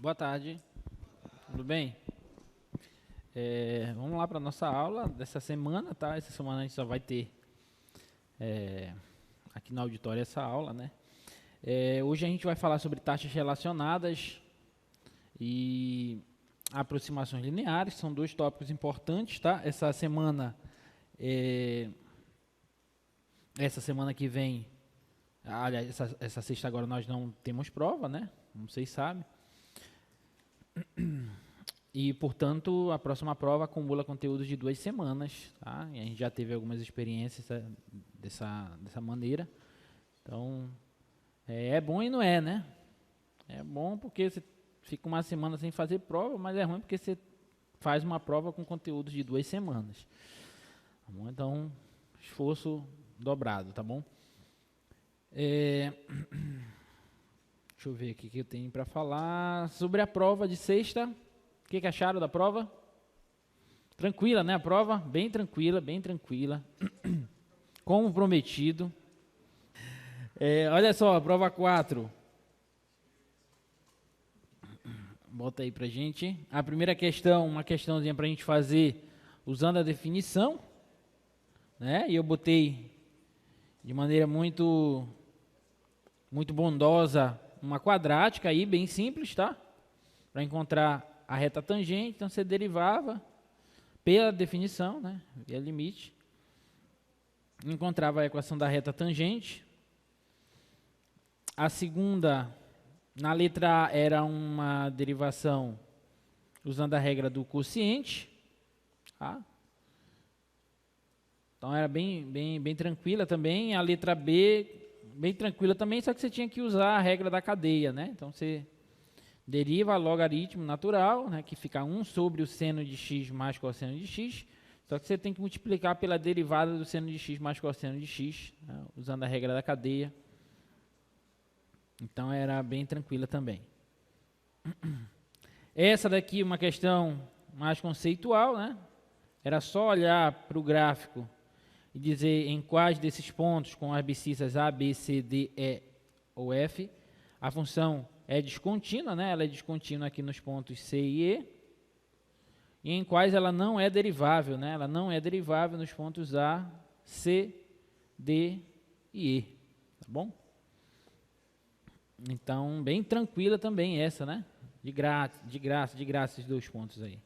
Boa tarde, tudo bem? Vamos lá para a nossa aula dessa semana, tá? Essa semana a gente só vai ter aqui no auditório essa aula, né? Hoje a gente vai falar sobre taxas relacionadas e aproximações lineares, são dois tópicos importantes, tá? Essa semana que vem, aliás, essa sexta agora nós não temos prova, né? Como vocês sabem. E, portanto, a próxima prova acumula conteúdos de 2 semanas, tá? E a gente já teve algumas experiências dessa maneira. Então, é bom e não é, né? É bom porque você fica uma semana sem fazer prova, mas é ruim porque você faz uma prova com conteúdos de 2 semanas. Tá bom? Então, esforço dobrado, tá bom? Deixa eu ver aqui o que eu tenho para falar sobre a prova de sexta. O que acharam da prova? Tranquila, né? A prova? Bem tranquila, bem tranquila. Como prometido. Olha só, a prova 4. Bota aí pra gente. A primeira questão, uma questãozinha pra gente fazer usando a definição. Né? E eu botei de maneira muito bondosa uma quadrática aí, bem simples, tá? Para encontrar a reta tangente, então você derivava pela definição, né, via limite, encontrava a equação da reta tangente. A segunda, na letra A, era uma derivação usando a regra do quociente, tá? Então era bem tranquila também. A letra B, bem tranquila também, só que você tinha que usar a regra da cadeia, né? Então você deriva logaritmo natural, né, que fica 1 sobre o seno de x mais cosseno de x, só que você tem que multiplicar pela derivada do seno de x mais cosseno de x, né, usando a regra da cadeia. Então era bem tranquila também. Essa daqui é uma questão mais conceitual, né? Era só olhar para o gráfico e dizer em quais desses pontos com as abscissas A, B, C, D, E ou F a função é descontínua, né? Ela é descontínua aqui nos pontos C e E, e em quais ela não é derivável, né? Ela não é derivável nos pontos A, C, D e E, tá bom? Então, bem tranquila também essa, né? De graça esses dois pontos aí.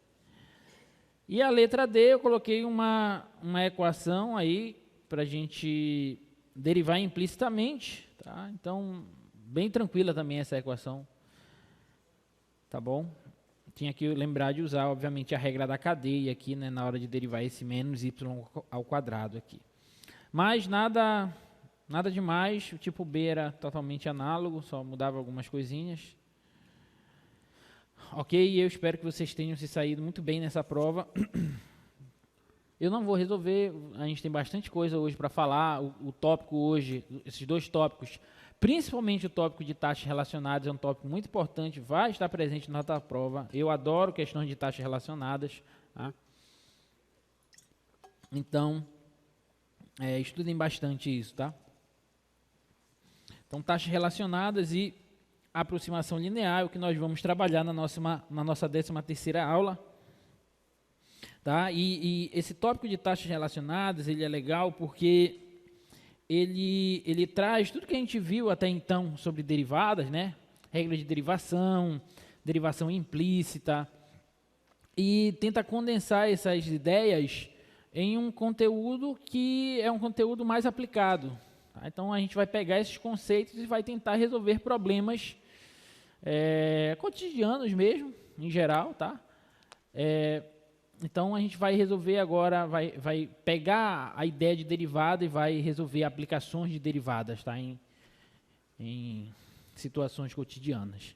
E a letra D, eu coloquei uma equação aí para a gente derivar implicitamente, tá? Então, bem tranquila também essa equação, tá bom? Tinha que lembrar de usar, obviamente, a regra da cadeia aqui, né, na hora de derivar esse menos y ao quadrado aqui. Mas nada demais, o tipo B era totalmente análogo, só mudava algumas coisinhas. Ok, eu espero que vocês tenham se saído muito bem nessa prova. Eu não vou resolver, a gente tem bastante coisa hoje para falar, o tópico hoje, esses dois tópicos, principalmente o tópico de taxas relacionadas, é um tópico muito importante, vai estar presente na nossa prova. Eu adoro questões de taxas relacionadas, tá? Então, estudem bastante isso, tá? Então, taxas relacionadas e aproximação linear é o que nós vamos trabalhar na nossa 13ª aula. Tá? E esse tópico de taxas relacionadas, ele é legal porque ele traz tudo que a gente viu até então sobre derivadas, né? Regras de derivação, derivação implícita, e tenta condensar essas ideias em um conteúdo que é um conteúdo mais aplicado. Tá? Então, a gente vai pegar esses conceitos e vai tentar resolver problemas cotidianos mesmo, em geral, tá? Então, a gente vai resolver agora, vai pegar a ideia de derivada e vai resolver aplicações de derivadas, tá? Em situações cotidianas.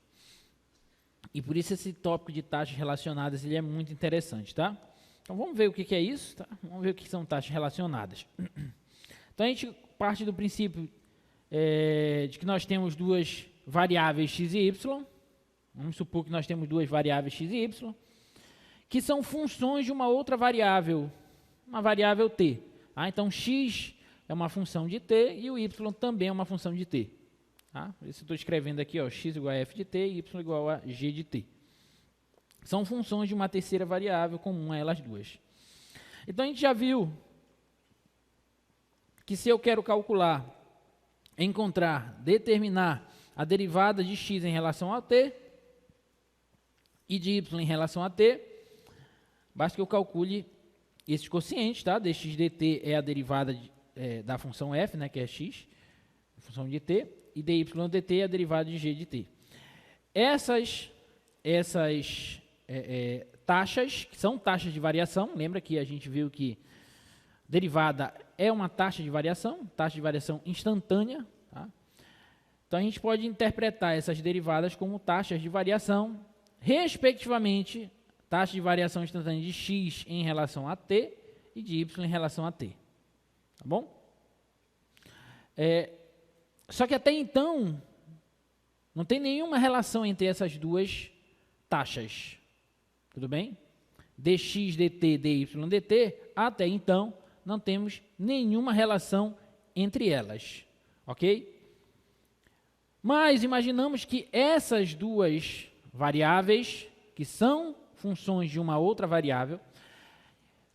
E por isso esse tópico de taxas relacionadas ele é muito interessante, tá? Então, vamos ver o que é isso, tá? Vamos ver o que são taxas relacionadas. Então, a gente parte do princípio de que nós temos duas variáveis x e y. Vamos supor que nós temos duas variáveis x e y, que são funções de uma outra variável, uma variável t. Então, x é uma função de t e o y também é uma função de t. Tá? Isso eu estou escrevendo aqui, ó, x igual a f de t e y igual a g de t. São funções de uma terceira variável comum a elas duas. Então, a gente já viu que se eu quero calcular, encontrar, determinar a derivada de x em relação a t e de y em relação a t, basta que eu calcule esses quocientes, tá? dx dt é a derivada da função f, né, que é x, função de t, e dy dt é a derivada de g de t. Essas taxas, que são taxas de variação, lembra que a gente viu que derivada é uma taxa de variação instantânea. Tá? Então, a gente pode interpretar essas derivadas como taxas de variação, respectivamente, taxa de variação instantânea de x em relação a t e de y em relação a t. Tá bom? Só que até então, não tem nenhuma relação entre essas duas taxas. Tudo bem? dx dt, dy dt, até então, não temos nenhuma relação entre elas. Ok? Mas imaginamos que essas duas variáveis, que são funções de uma outra variável,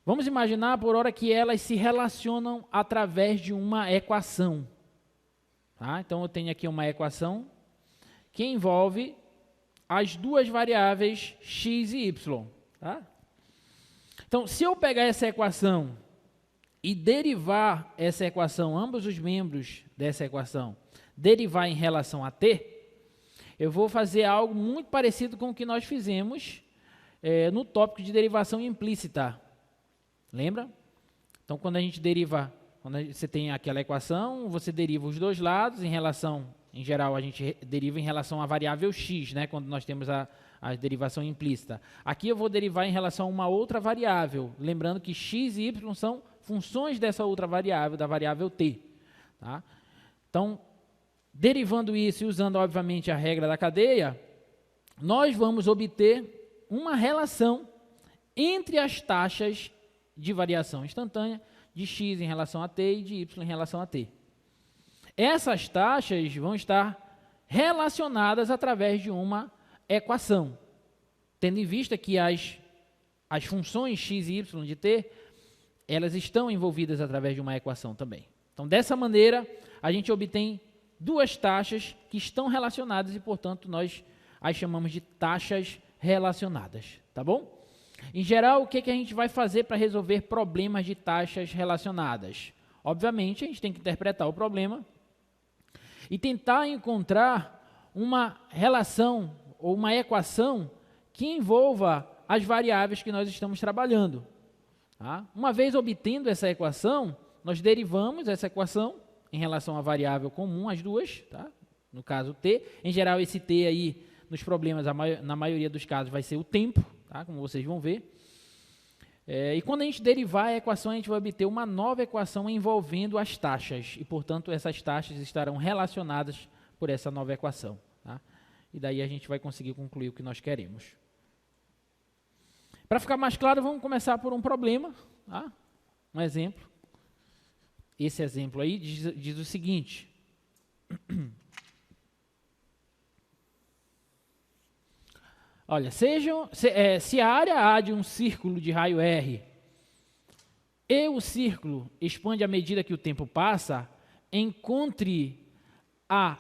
vamos imaginar por hora que elas se relacionam através de uma equação. Tá? Então, eu tenho aqui uma equação que envolve as duas variáveis x e y. Tá? Então, se eu pegar essa equação e derivar essa equação, ambos os membros dessa equação, derivar em relação a t, eu vou fazer algo muito parecido com o que nós fizemos no tópico de derivação implícita. Lembra? Então, quando a gente deriva, quando você tem aquela equação, você deriva os dois lados, em geral, a gente deriva em relação à variável x, né, quando nós temos a derivação implícita. Aqui eu vou derivar em relação a uma outra variável, lembrando que x e y são funções dessa outra variável, da variável t. Tá? Então, derivando isso e usando, obviamente, a regra da cadeia, nós vamos obter uma relação entre as taxas de variação instantânea de x em relação a t e de y em relação a t. Essas taxas vão estar relacionadas através de uma equação, tendo em vista que as funções x e y de t, elas estão envolvidas através de uma equação também. Então, dessa maneira, a gente obtém duas taxas que estão relacionadas e, portanto, nós as chamamos de taxas relacionadas. Tá bom? Em geral, o que a gente vai fazer para resolver problemas de taxas relacionadas? Obviamente, a gente tem que interpretar o problema e tentar encontrar uma relação ou uma equação que envolva as variáveis que nós estamos trabalhando. Tá? Uma vez obtendo essa equação, nós derivamos essa equação em relação à variável comum, as duas, tá? No caso t. Em geral, esse t aí, nos problemas, na maioria dos casos, vai ser o tempo, tá? Como vocês vão ver. E quando a gente derivar a equação, a gente vai obter uma nova equação envolvendo as taxas. E, portanto, essas taxas estarão relacionadas por essa nova equação. Tá? E daí a gente vai conseguir concluir o que nós queremos. Para ficar mais claro, vamos começar por um problema. Tá? Um exemplo. Esse exemplo aí diz o seguinte. Olha, se a área A de um círculo de raio R e o círculo expande à medida que o tempo passa, encontre a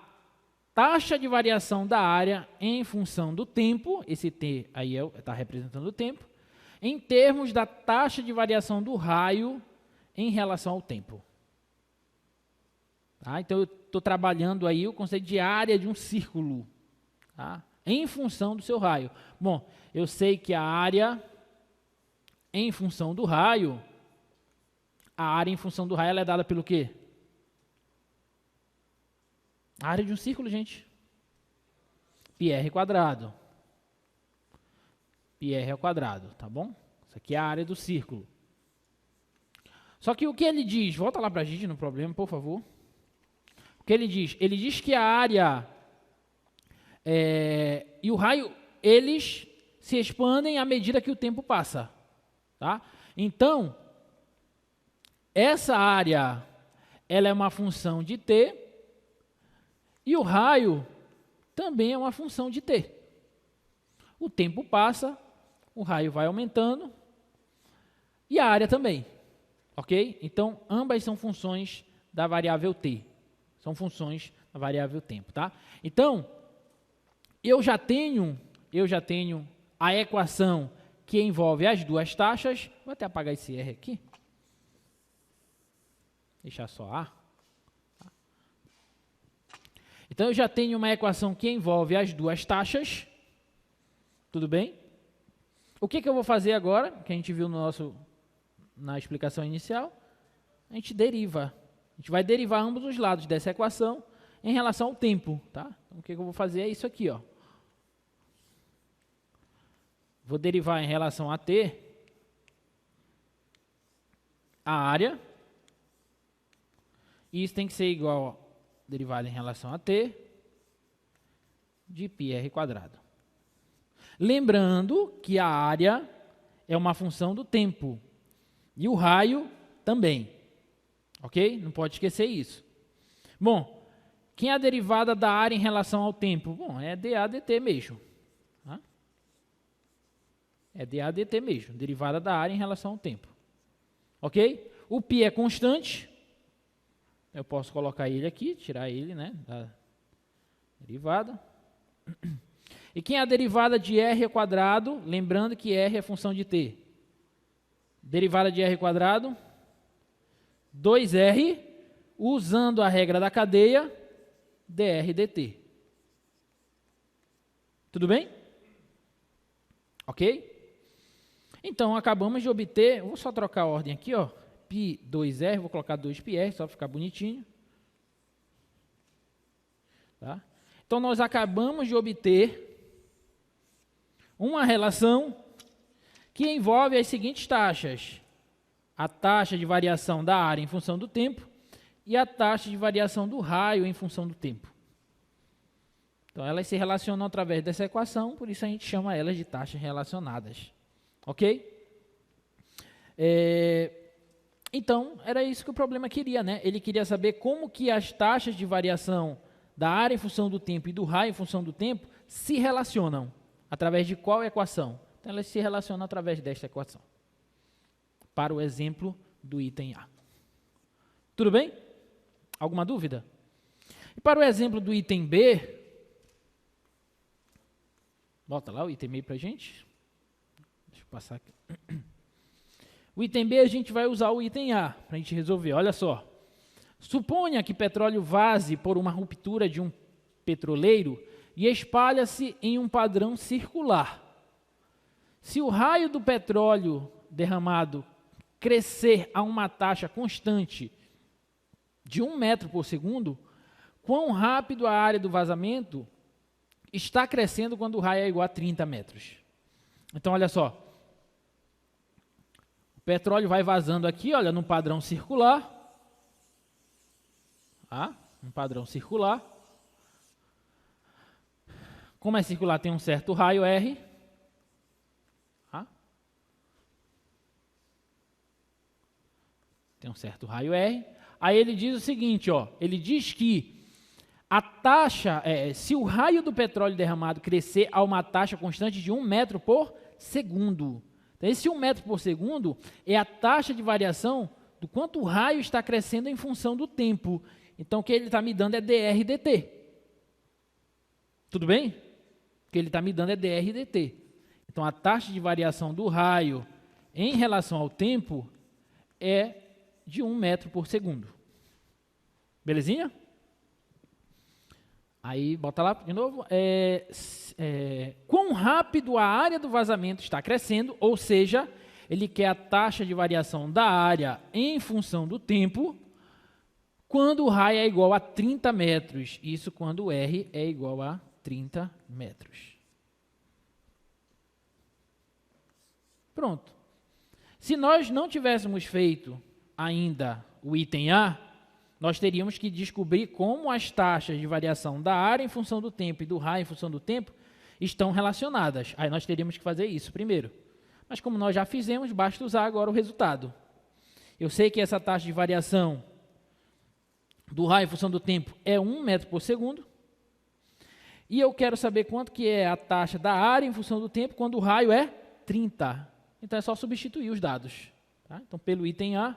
taxa de variação da área em função do tempo, esse T aí está representando o tempo, em termos da taxa de variação do raio em relação ao tempo. Tá? Então, eu estou trabalhando aí o conceito de área de um círculo, tá? Em função do seu raio. Bom, eu sei que a área em função do raio, ela é dada pelo quê? A área de um círculo, gente. πr quadrado. πr ao quadrado, tá bom? Isso aqui é a área do círculo. Só que o que ele diz? Volta lá para a gente no problema, por favor. O que ele diz? Ele diz que a área e o raio, eles se expandem à medida que o tempo passa. Tá? Então, essa área, ela é uma função de t, E o raio também é uma função de t. O tempo passa, o raio vai aumentando e a área também. Ok? Então, ambas são funções da variável t. São funções da variável tempo, tá? Então, eu já tenho a equação que envolve as duas taxas. Vou até apagar esse R aqui. Deixar só A. Então, eu já tenho uma equação que envolve as duas taxas. Tudo bem? O que eu vou fazer agora, que a gente viu na explicação inicial? A gente deriva. A gente vai derivar ambos os lados dessa equação em relação ao tempo. Tá? Então, o que eu vou fazer é isso aqui. Ó. Vou derivar em relação a t a área. E isso tem que ser igual a derivada em relação a t de πr². Lembrando que a área é uma função do tempo e o raio também, ok? Não pode esquecer isso. Bom, quem é a derivada da área em relação ao tempo? Bom, é dA dt mesmo. Tá? É dA dt mesmo, derivada da área em relação ao tempo. Ok? O π é constante. Eu posso colocar ele aqui, tirar ele, né, da derivada. E quem é a derivada de r²? Lembrando que r é função de t. Derivada de r², 2r, usando a regra da cadeia, dr dt. Tudo bem? Ok? Então, acabamos de obter, vou só trocar a ordem aqui, ó. π 2r, vou colocar 2πr, só para ficar bonitinho. Tá? Então, nós acabamos de obter uma relação que envolve as seguintes taxas. A taxa de variação da área em função do tempo e a taxa de variação do raio em função do tempo. Então, elas se relacionam através dessa equação, por isso a gente chama elas de taxas relacionadas. Ok? Então, era isso que o problema queria, né? Ele queria saber como que as taxas de variação da área em função do tempo e do raio em função do tempo se relacionam. Através de qual equação? Então, elas se relacionam através desta equação. Para o exemplo do item A. Tudo bem? Alguma dúvida? E para o exemplo do item B, bota lá o item B para a gente. Deixa eu passar aqui. O item B, a gente vai usar o item A para a gente resolver. Olha só. Suponha que petróleo vaze por uma ruptura de um petroleiro e espalha-se em um padrão circular. Se o raio do petróleo derramado crescer a uma taxa constante de 1 metro por segundo, quão rápido a área do vazamento está crescendo quando o raio é igual a 30 metros? Então, olha só. O petróleo vai vazando aqui, olha, num padrão circular. Um padrão circular. Como é circular, tem um certo raio R. Tem um certo raio R. Aí ele diz o seguinte, ó, ele diz que a taxa, se o raio do petróleo derramado crescer a uma taxa constante de 1 metro por segundo. Então, esse 1 metro por segundo é a taxa de variação do quanto o raio está crescendo em função do tempo. Então, o que ele está me dando é dr dt. Tudo bem? O que ele está me dando é dr dt. Então, a taxa de variação do raio em relação ao tempo é de 1 metro por segundo. Belezinha? Aí, bota lá de novo. Quão rápido a área do vazamento está crescendo, ou seja, ele quer a taxa de variação da área em função do tempo, quando o raio é igual a 30 metros. Isso quando o R é igual a 30 metros. Pronto. Se nós não tivéssemos feito ainda o item A, nós teríamos que descobrir como as taxas de variação da área em função do tempo e do raio em função do tempo estão relacionadas. Aí nós teríamos que fazer isso primeiro. Mas como nós já fizemos, basta usar agora o resultado. Eu sei que essa taxa de variação do raio em função do tempo é 1 metro por segundo. E eu quero saber quanto que é a taxa da área em função do tempo quando o raio é 30. Então, é só substituir os dados. Tá? Então, pelo item A,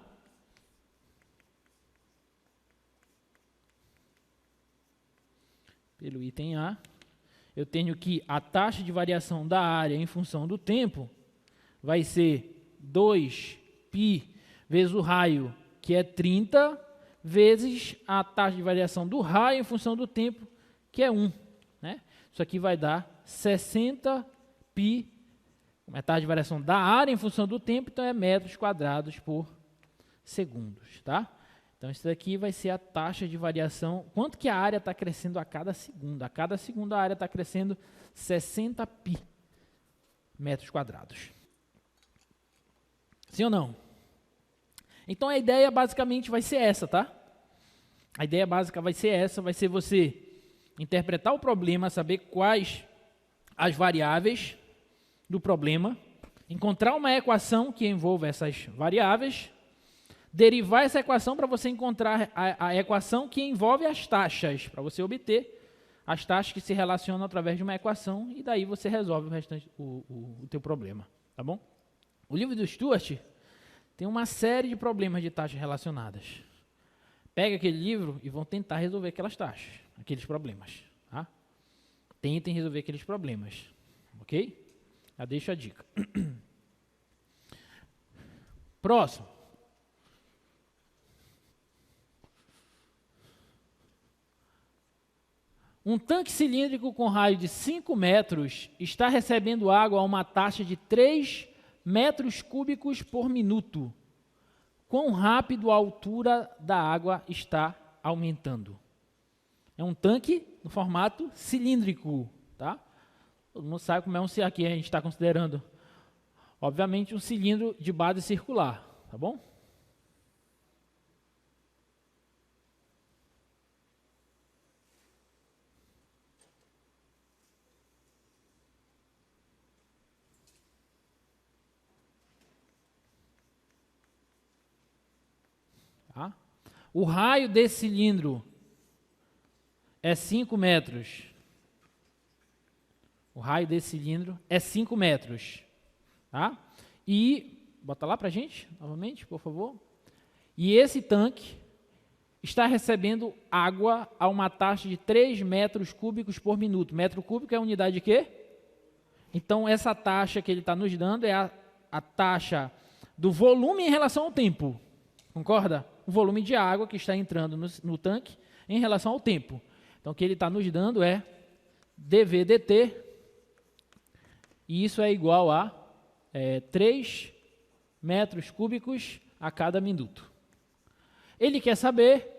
eu tenho que a taxa de variação da área em função do tempo vai ser 2π vezes o raio, que é 30, vezes a taxa de variação do raio em função do tempo, que é 1. Né? Isso aqui vai dar 60π, a taxa de variação da área em função do tempo, então é metros quadrados por segundos. Tá? Então, isso daqui vai ser a taxa de variação, quanto que a área está crescendo a cada segundo. A cada segundo a área está crescendo 60π metros quadrados. Sim ou não? Então, a ideia basicamente vai ser essa, tá? A ideia básica vai ser essa, vai ser você interpretar o problema, saber quais as variáveis do problema, encontrar uma equação que envolva essas variáveis, derivar essa equação para você encontrar a equação que envolve as taxas, para você obter as taxas que se relacionam através de uma equação, e daí você resolve o restante, o teu problema, tá bom? O livro do Stuart tem uma série de problemas de taxas relacionadas. Pega aquele livro e vão tentar resolver aquelas taxas, aqueles problemas. Tá? Tentem resolver aqueles problemas. Ok? Já deixo a dica. Próximo. Um tanque cilíndrico com raio de 5 metros está recebendo água a uma taxa de 3 metros cúbicos por minuto. Quão rápido a altura da água está aumentando? É um tanque no formato cilíndrico, tá? Todo mundo sabe como é um aqui a gente está considerando, obviamente, um cilindro de base circular, tá bom? Tá? O raio desse cilindro é 5 metros. O raio desse cilindro é 5 metros. Tá? E, bota lá para a gente, novamente, por favor. E esse tanque está recebendo água a uma taxa de 3 metros cúbicos por minuto. Metro cúbico é a unidade de quê? Então, essa taxa que ele está nos dando é a taxa do volume em relação ao tempo. Concorda? O volume de água que está entrando no tanque em relação ao tempo. Então, o que ele está nos dando é dV dt, e isso é igual a 3 metros cúbicos a cada minuto. Ele quer saber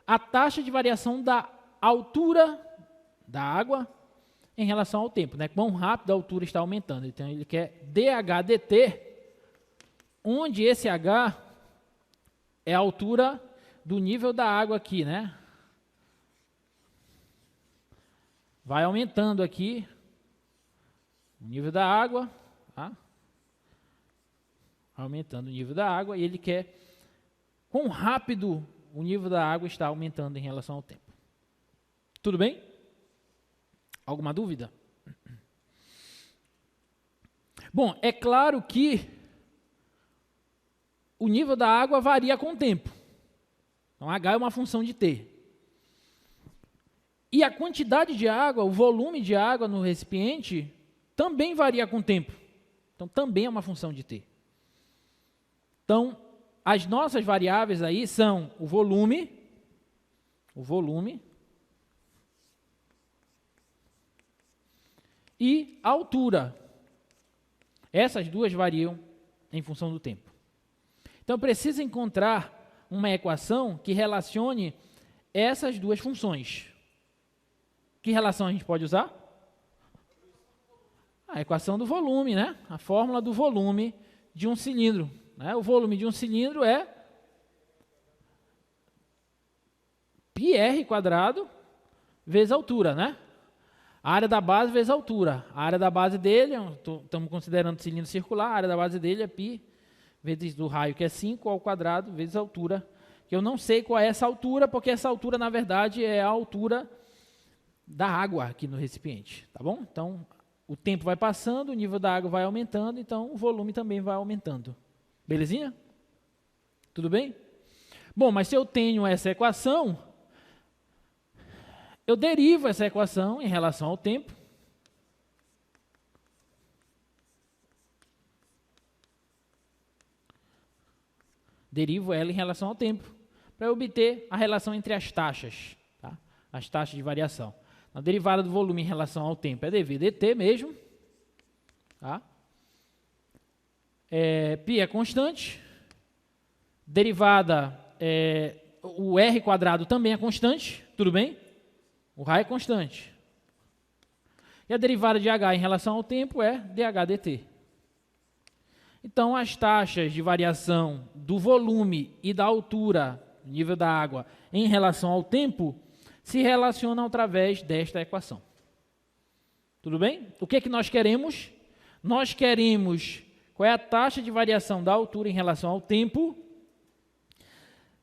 a taxa de variação da altura da água em relação ao tempo, né? Quão rápido a altura está aumentando. Então, ele quer dH dt, onde esse H é a altura do nível da água aqui, né? Vai aumentando aqui o nível da água, tá? Aumentando o nível da água, e ele quer quão rápido o nível da água está aumentando em relação ao tempo. Tudo bem? Alguma dúvida? Bom, é claro que o nível da água varia com o tempo. Então, H é uma função de T. E a quantidade de água, o volume de água no recipiente, também varia com o tempo. Então, também é uma função de T. Então, as nossas variáveis aí são o volume e a altura. Essas duas variam em função do tempo. Então, eu preciso encontrar uma equação que relacione essas duas funções. Que relação a gente pode usar? A equação do volume, né? A fórmula do volume de um cilindro. Né? O volume de um cilindro é πr² vezes a altura, né? A área da base vezes a altura. A área da base dele, estamos considerando cilindro circular, a área da base dele é π vezes do raio, que é 5 ao quadrado, vezes a altura, que eu não sei qual é essa altura, porque essa altura, na verdade, é a altura da água aqui no recipiente, tá bom? Então, o tempo vai passando, o nível da água vai aumentando, então o volume também vai aumentando. Belezinha? Tudo bem? Bom, mas se eu tenho essa equação, eu derivo essa equação em relação ao tempo. Derivo ela em relação ao tempo, para obter a relação entre as taxas, tá? As taxas de variação. A derivada do volume em relação ao tempo é dv dt mesmo. Tá? Π é constante. Derivada, o r quadrado também é constante, tudo bem? O raio é constante. E a derivada de h em relação ao tempo é dh dt. Então, as taxas de variação do volume e da altura, nível da água, em relação ao tempo, se relacionam através desta equação. Tudo bem? O que é que nós queremos? Nós queremos qual é a taxa de variação da altura em relação ao tempo,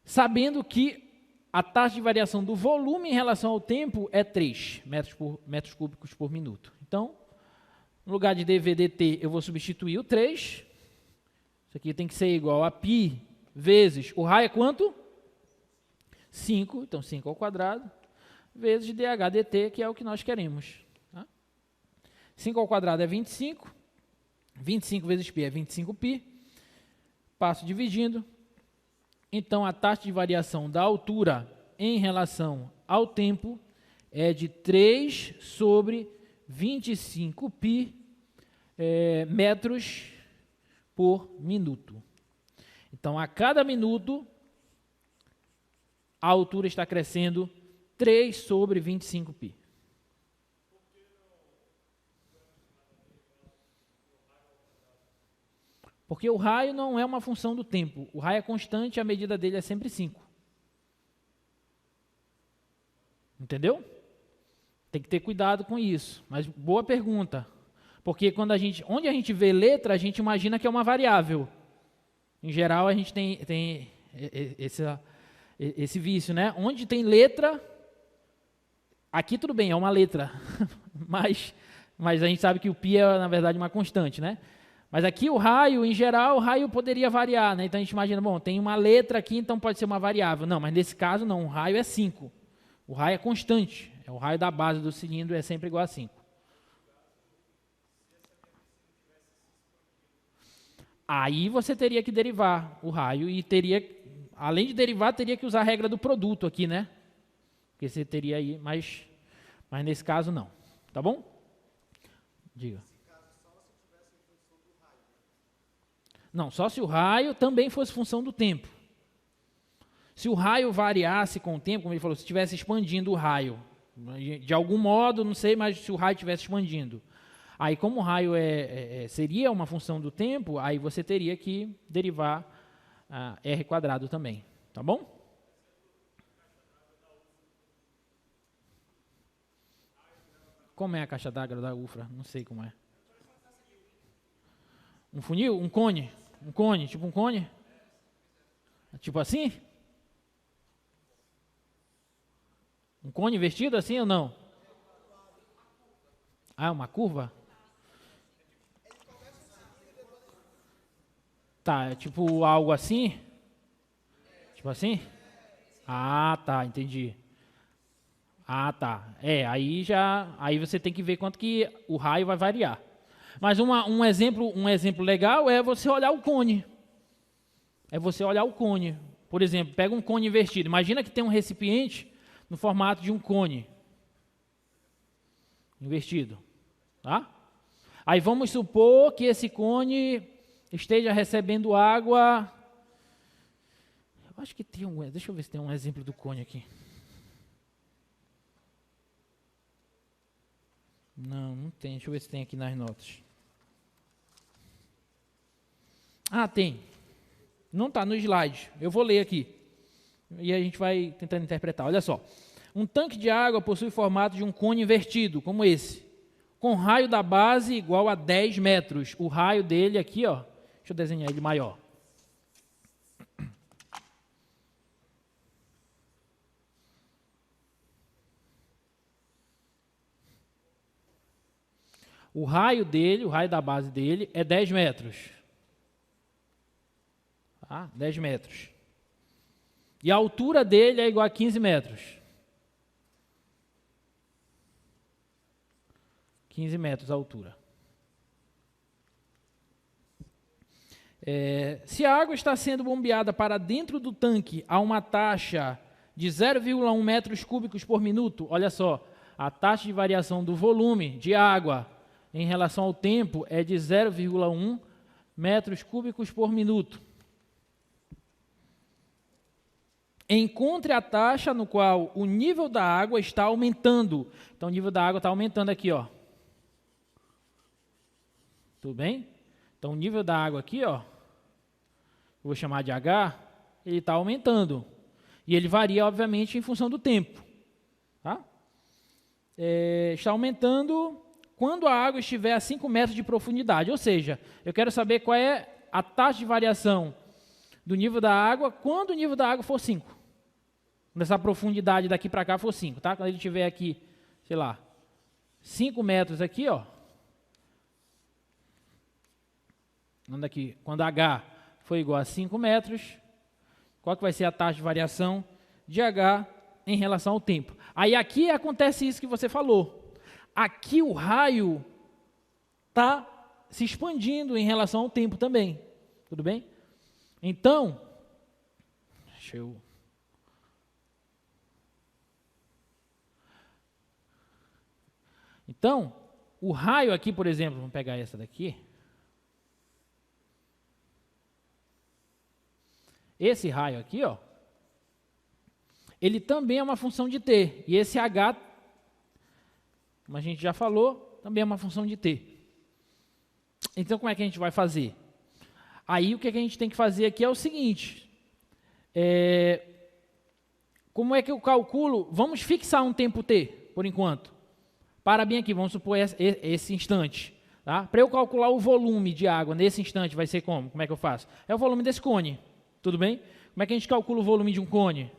sabendo que a taxa de variação do volume em relação ao tempo é 3 metros cúbicos por minuto. Então, no lugar de dv dt, eu vou substituir o 3. Isso aqui tem que ser igual a π vezes, o raio é quanto? 5, então 5 ao quadrado, vezes dh dt, que é o que nós queremos. Tá? 5 ao quadrado é 25, 25 vezes π é 25π, passo dividindo. Então, a taxa de variação da altura em relação ao tempo é de 3 sobre 25π metros por minuto. Então, a cada minuto, a altura está crescendo 3 sobre 25π. Porque o raio não é uma função do tempo. O raio é constante e a medida dele é sempre 5. Entendeu? Tem que ter cuidado com isso. Mas boa pergunta. Porque quando onde a gente vê letra, a gente imagina que é uma variável. Em geral, a gente tem esse vício, né? Onde tem letra, aqui tudo bem, é uma letra. mas a gente sabe que o π é, na verdade, uma constante, né? Mas aqui o raio, em geral, o raio poderia variar, né? Então a gente imagina, bom, tem uma letra aqui, então pode ser uma variável. Não, mas nesse caso não, o raio é 5. O raio é constante. É o raio da base do cilindro é sempre igual a 5. Aí você teria que derivar o raio e teria, além de derivar, teria que usar a regra do produto aqui, né? Porque você teria aí, mas nesse caso não. Tá bom? Diga. Não, só se o raio também fosse função do tempo. Se o raio variasse com o tempo, como ele falou, se estivesse expandindo o raio, de algum modo, não sei, mas se o raio estivesse expandindo, aí como o raio seria uma função do tempo, aí você teria que derivar r quadrado também, tá bom? Como é a caixa d'água da UFRA? Não sei como é. Um funil? Um cone? Um cone, tipo um cone? Tipo assim? Um cone invertido assim ou não? Ah, uma curva? Tá, é tipo algo assim? Tipo assim? Ah, tá, entendi. Ah, tá. Aí você tem que ver quanto que o raio vai variar. Mas um exemplo legal é você olhar o cone. É você olhar o cone. Por exemplo, pega um cone invertido. Imagina que tem um recipiente no formato de um cone invertido, tá? Aí vamos supor que esse cone esteja recebendo água. Eu acho que tem deixa eu ver se tem um exemplo do cone aqui. Não tem. Deixa eu ver se tem aqui nas notas. Ah, tem. Não está no slide. Eu vou ler aqui. E a gente vai tentando interpretar. Olha só. Um tanque de água possui formato de um cone invertido, como esse, com raio da base igual a 10 metros. O raio dele aqui, ó. Deixa eu desenhar ele maior. O raio dele, o raio da base dele é 10 metros. Tá? 10 metros. E a altura dele é igual a 15 metros. 15 metros a altura. Se a água está sendo bombeada para dentro do tanque a uma taxa de 0,1 metros cúbicos por minuto, olha só, a taxa de variação do volume de água em relação ao tempo é de 0,1 metros cúbicos por minuto. Encontre a taxa no qual o nível da água está aumentando. Então, o nível da água está aumentando aqui, ó. Tudo bem? Então, o nível da água aqui, ó, eu vou chamar de H, ele está aumentando. E ele varia, obviamente, em função do tempo. Tá? Está aumentando quando a água estiver a 5 metros de profundidade. Ou seja, eu quero saber qual é a taxa de variação do nível da água quando o nível da água for 5. Nessa profundidade daqui para cá for 5. Tá? Quando ele estiver aqui, sei lá, 5 metros aqui, ó. Quando H for igual a 5 metros, qual que vai ser a taxa de variação de H em relação ao tempo? Aí aqui acontece isso que você falou. Aqui o raio está se expandindo em relação ao tempo também. Tudo bem? Então, deixa eu... Então, o raio aqui, por exemplo, vamos pegar essa daqui. Esse raio aqui, ó, ele também é uma função de t. E esse h, como a gente já falou, também é uma função de t. Então, como é que a gente vai fazer? Aí, o que a gente tem que fazer aqui é o seguinte. Como é que eu calculo? Vamos fixar um tempo t, por enquanto. Para bem aqui, vamos supor esse instante. Tá? Para eu calcular o volume de água nesse instante, vai ser como? Como é que eu faço? É o volume desse cone. Tudo bem? Como é que a gente calcula o volume de um cone?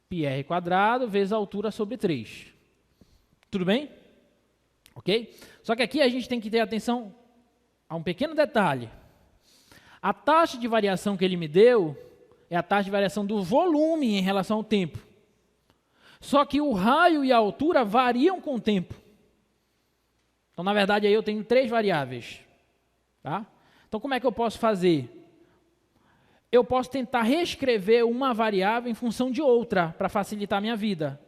πr quadrado vezes a altura sobre 3. Tudo bem? Ok? Só que aqui a gente tem que ter atenção a um pequeno detalhe. A taxa de variação que ele me deu é a taxa de variação do volume em relação ao tempo. Só que o raio e a altura variam com o tempo. Então, na verdade, aí eu tenho 3 variáveis. Tá? Então, como é que eu posso fazer? Eu posso tentar reescrever uma variável em função de outra, para facilitar a minha vida.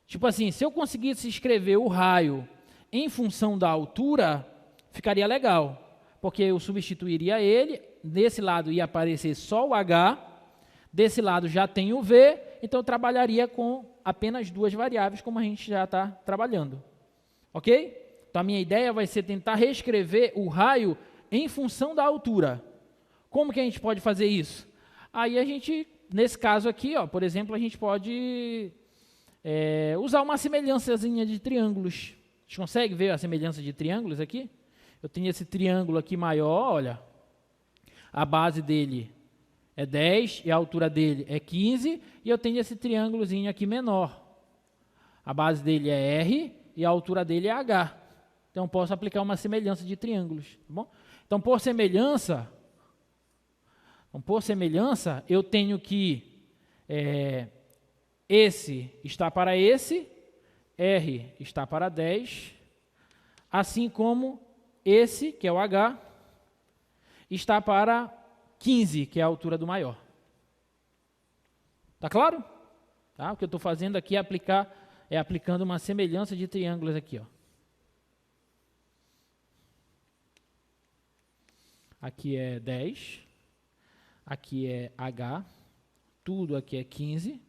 Tipo assim, se eu conseguisse escrever o raio em função da altura, ficaria legal. Porque eu substituiria ele, desse lado ia aparecer só o H, desse lado já tem o V, então eu trabalharia com apenas 2 variáveis, como a gente já está trabalhando. Ok? Então, a minha ideia vai ser tentar reescrever o raio em função da altura. Como que a gente pode fazer isso? Aí a gente, nesse caso aqui, ó, por exemplo, a gente pode usar uma semelhançazinha de triângulos. A gente consegue ver a semelhança de triângulos aqui? Eu tenho esse triângulo aqui maior, olha. A base dele é 10 e a altura dele é 15. E eu tenho esse triângulozinho aqui menor. A base dele é R e a altura dele é H. Então, posso aplicar uma semelhança de triângulos. Tá bom? Então, por semelhança, eu tenho que esse está para esse, R está para 10, assim como esse, que é o H, está para 15, que é a altura do maior. Tá claro? Tá? O que eu estou fazendo aqui é aplicando uma semelhança de triângulos aqui, ó. Aqui é 10, aqui é H, tudo aqui é 15,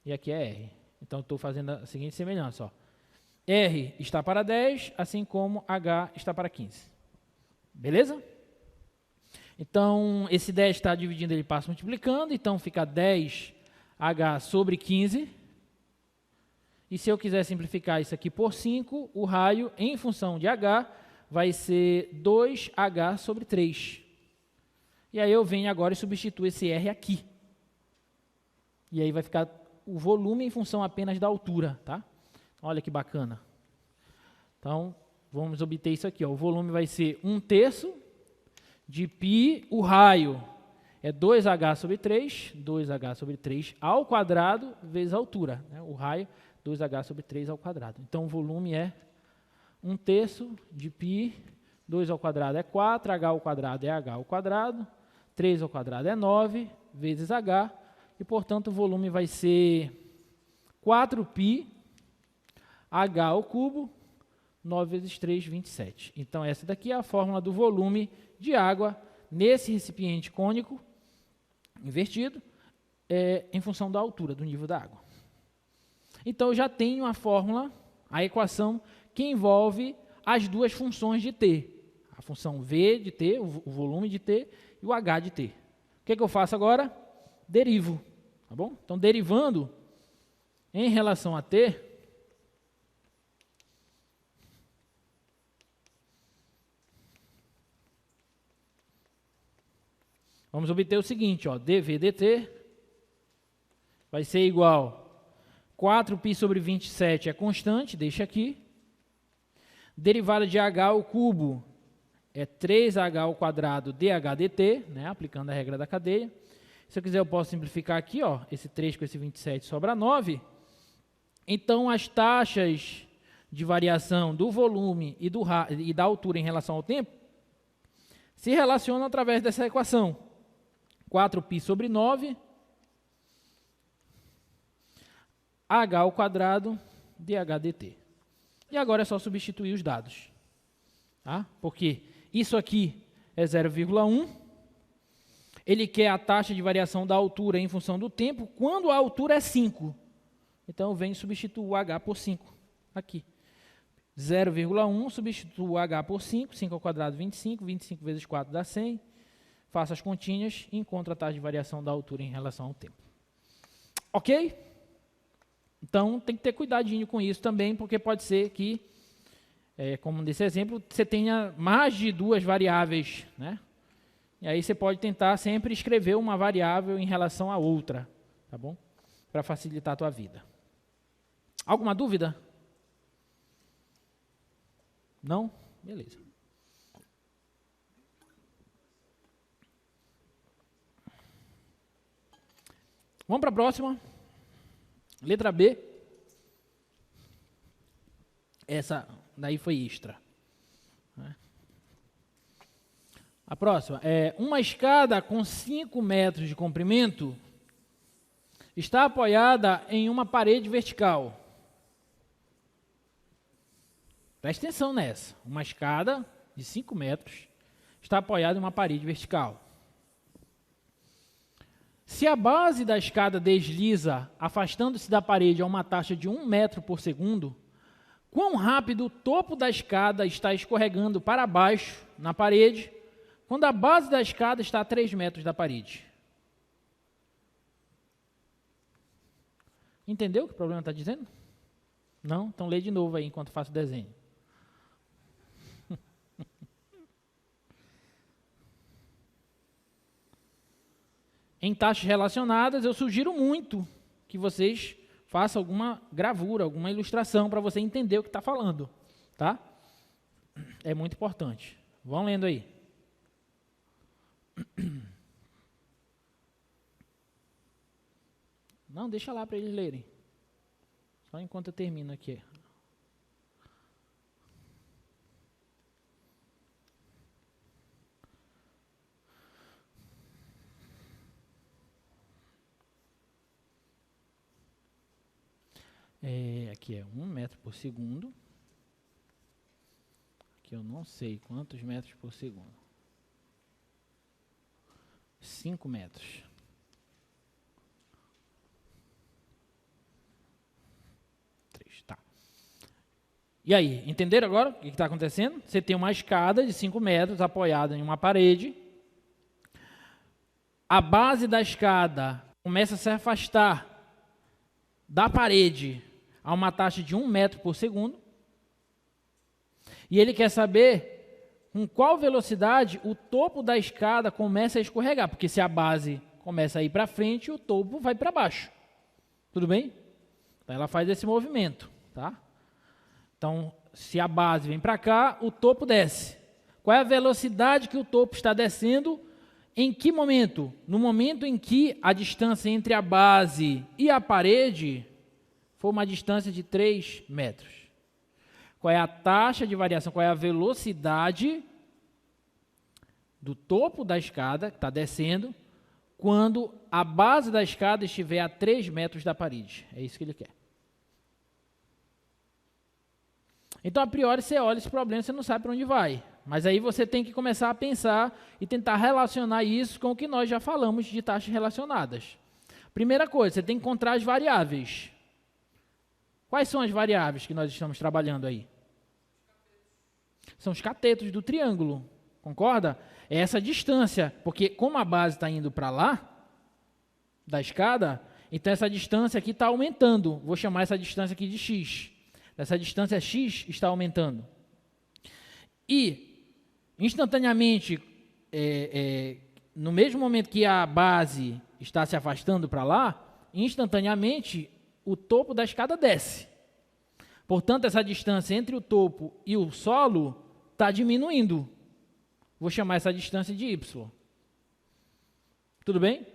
e aqui é R. Então, estou fazendo a seguinte semelhança, ó. R está para 10, assim como H está para 15. Beleza? Então, esse 10 está dividindo, ele passa multiplicando, então fica 10H sobre 15. E se eu quiser simplificar isso aqui por 5, o raio, em função de H, vai ser 2H sobre 3. E aí eu venho agora e substituo esse R aqui. E aí vai ficar o volume em função apenas da altura, tá? Olha que bacana. Então, vamos obter isso aqui, ó. O volume vai ser 1/3 de π, o raio é 2h sobre 3, 2h sobre 3 ao quadrado vezes a altura, né? O raio, 2h sobre 3 ao quadrado. Então, o volume é 1/3 de π, 2 ao quadrado é 4, h ao quadrado é h ao quadrado, 3 ao quadrado é 9, vezes h, e, portanto, o volume vai ser 4π, h ao cubo, 9 vezes 3, 27. Então, essa daqui é a fórmula do volume de água nesse recipiente cônico invertido, em função da altura, do nível da água. Então, eu já tenho a fórmula, a equação, que envolve as duas funções de t. A função v de t, o volume de t, e o h de t. O que eu faço agora? Derivo. Tá bom? Então, derivando em relação a t, vamos obter o seguinte, ó, dv dt vai ser igual 4π sobre 27 é constante, deixa aqui. Derivada de h ao cubo é 3h ao quadrado dh dt, né, aplicando a regra da cadeia. Se eu quiser, eu posso simplificar aqui, ó, esse 3 com esse 27 sobra 9. Então, as taxas de variação do volume e da altura em relação ao tempo se relacionam através dessa equação. 4π sobre 9, h ao quadrado dh dt. E agora é só substituir os dados. Tá? Porque isso aqui é 0,1. Ele quer a taxa de variação da altura em função do tempo, quando a altura é 5. Então, eu venho e substituo o h por 5 aqui. 0,1, substituo o h por 5, 5 ao quadrado 25, 25 vezes 4 dá 100. Faço as continhas e encontro a taxa de variação da altura em relação ao tempo. Ok? Então, tem que ter cuidadinho com isso também, porque pode ser que, como nesse exemplo, você tenha mais de duas variáveis, né? E aí você pode tentar sempre escrever uma variável em relação à outra, tá bom? Para facilitar a tua vida. Alguma dúvida? Não? Beleza. Vamos para a próxima. Letra B. Essa daí foi extra. A próxima é uma escada com 5 metros de comprimento está apoiada em uma parede vertical. Preste atenção nessa. Uma escada de 5 metros está apoiada em uma parede vertical. Se a base da escada desliza, afastando-se da parede a uma taxa de 1 metro por segundo, quão rápido o topo da escada está escorregando para baixo na parede, quando a base da escada está a 3 metros da parede? Entendeu o que o problema está dizendo? Não? Então lê de novo aí enquanto faço o desenho. Em taxas relacionadas, eu sugiro muito que vocês façam alguma gravura, alguma ilustração para você entender o que está falando, tá? É muito importante. Vão lendo aí. Não, deixa lá para eles lerem. Só enquanto eu termino aqui. Aqui é 1 metro por segundo. Aqui eu não sei quantos metros por segundo. 5 metros. Tá. E aí, entenderam agora o que está acontecendo? Você tem uma escada de 5 metros apoiada em uma parede. A base da escada começa a se afastar da parede a uma taxa de 1 metro por segundo. E ele quer saber com qual velocidade o topo da escada começa a escorregar. Porque se a base começa a ir para frente, o topo vai para baixo. Tudo bem? Então, ela faz esse movimento, tá? Então, se a base vem para cá, o topo desce. Qual é a velocidade que o topo está descendo? Em que momento? No momento em que a distância entre a base e a parede for uma distância de 3 metros. Qual é a taxa de variação? Qual é a velocidade do topo da escada, que está descendo, quando a base da escada estiver a 3 metros da parede? É isso que ele quer. Então, a priori, você olha esse problema, você não sabe para onde vai. Mas aí você tem que começar a pensar e tentar relacionar isso com o que nós já falamos de taxas relacionadas. Primeira coisa, você tem que encontrar as variáveis. Quais são as variáveis que nós estamos trabalhando aí? São os catetos do triângulo, concorda? É essa distância, porque como a base está indo para lá, da escada, então essa distância aqui está aumentando. Vou chamar essa distância aqui de x. Essa distância x está aumentando. E, instantaneamente, no mesmo momento que a base está se afastando para lá, instantaneamente o topo da escada desce. Portanto, essa distância entre o topo e o solo está diminuindo. Vou chamar essa distância de y. Tudo bem?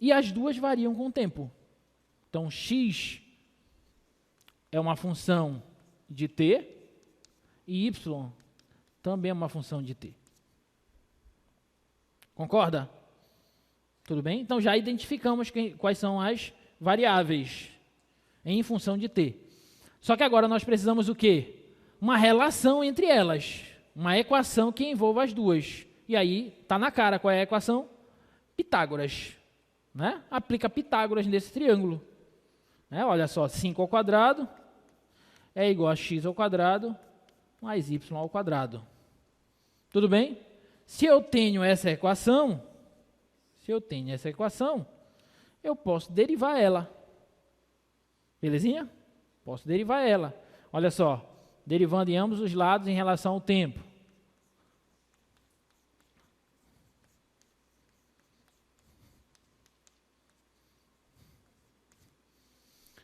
E as duas variam com o tempo. Então, x é uma função de t e y também é uma função de t. Concorda? Tudo bem? Então, já identificamos quais são as variáveis em função de t. Só que agora nós precisamos o quê? Uma relação entre elas. Uma equação que envolva as duas. E aí, está na cara qual é a equação? Pitágoras. Né? Aplica Pitágoras nesse triângulo. Né? Olha só, 5 ao quadrado é igual a x ao quadrado mais y ao quadrado. Tudo bem? Se eu tenho essa equação, eu posso derivar ela. Belezinha? Posso derivar ela. Olha só, derivando em ambos os lados em relação ao tempo.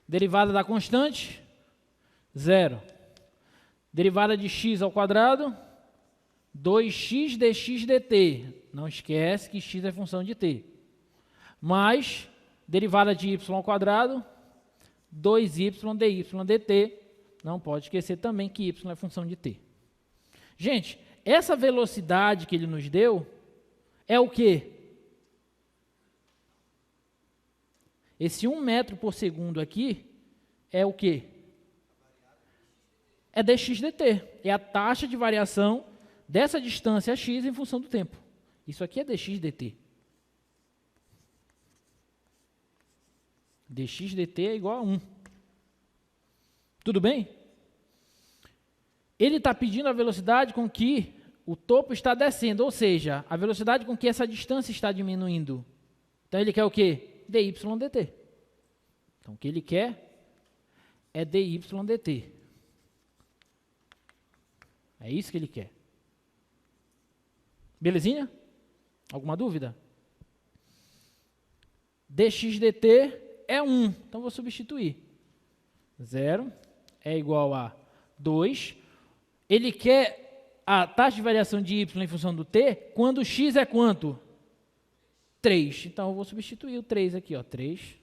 Derivada da constante, 0. Derivada de x ao quadrado, 2x dx dt. Não esquece que x é função de t. Mais derivada de y ao quadrado, 2y dy dt. Não pode esquecer também que y é função de t. Gente, essa velocidade que ele nos deu é o quê? Esse 1 metro por segundo aqui é o quê? É dx dt. É a taxa de variação dessa distância x em função do tempo. Isso aqui é dx dt. Dx dt é igual a 1. Tudo bem? Ele está pedindo a velocidade com que o topo está descendo, ou seja, a velocidade com que essa distância está diminuindo. Então, ele quer o quê? dy dt. Então, o que ele quer é dy dt. É isso que ele quer. Belezinha? Alguma dúvida? Dx dt é 1, então vou substituir. 0 é igual a 2. Ele quer a taxa de variação de y em função do t, quando x é quanto? 3. Então, eu vou substituir o 3 aqui, ó, 3.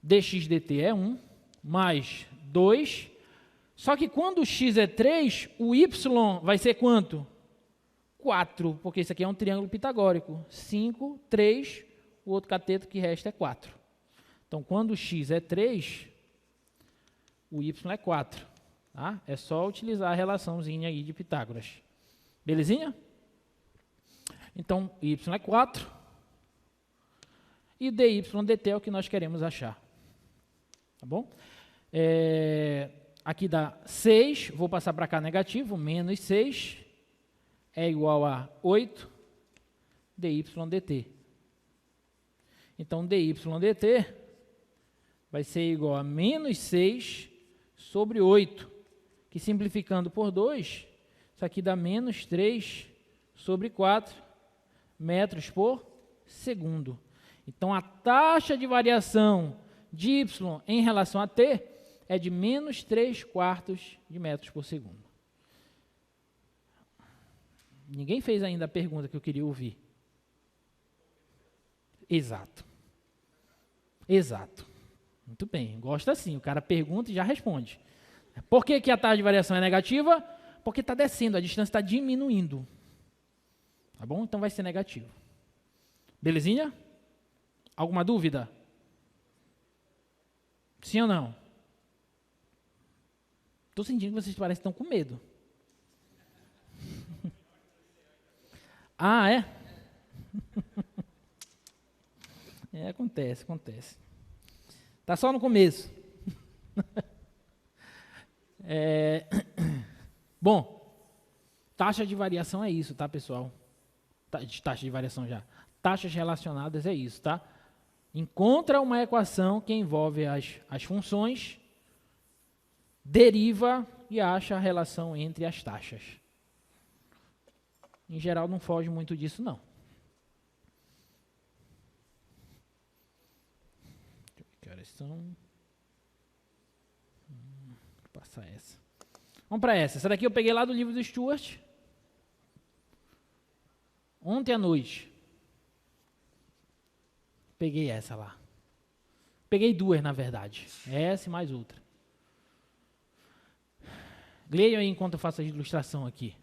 Dx dt é 1, mais 2. Só que quando o x é 3, o y vai ser quanto? 4, porque isso aqui é um triângulo pitagórico. 5, 3, o outro cateto que resta é 4. Então, quando o x é 3, o y é 4. Tá? É só utilizar a relaçãozinha aí de Pitágoras. Belezinha? Então, y é 4. E dy dt é o que nós queremos achar. Tá bom? Aqui dá 6, vou passar para cá negativo, menos 6 é igual a 8 dy dt. Então, dy dt vai ser igual a menos 6 sobre 8, que simplificando por 2, isso aqui dá menos 3 sobre 4 metros por segundo. Então, a taxa de variação de y em relação a t é de menos 3/4 de metros por segundo. Ninguém fez ainda a pergunta que eu queria ouvir. Exato. Exato. Muito bem, gosta assim. O cara pergunta e já responde. Por que a taxa de variação é negativa? Porque está descendo, a distância está diminuindo. Tá bom? Então vai ser negativo. Belezinha? Alguma dúvida? Sim ou não? Estou sentindo que vocês parecem que estão com medo. Ah, é? É, acontece. Está só no começo. Bom, taxa de variação é isso, tá, pessoal? Taxa de variação já. Taxas relacionadas é isso, tá? Encontra uma equação que envolve as funções, deriva e acha a relação entre as taxas. Em geral, não foge muito disso, não. Que horas são? Vou passar essa. Vamos para essa. Essa daqui eu peguei lá do livro do Stuart. Ontem à noite. Peguei essa lá. Peguei duas, na verdade. Essa e mais outra. Leiam aí enquanto eu faço a ilustração aqui.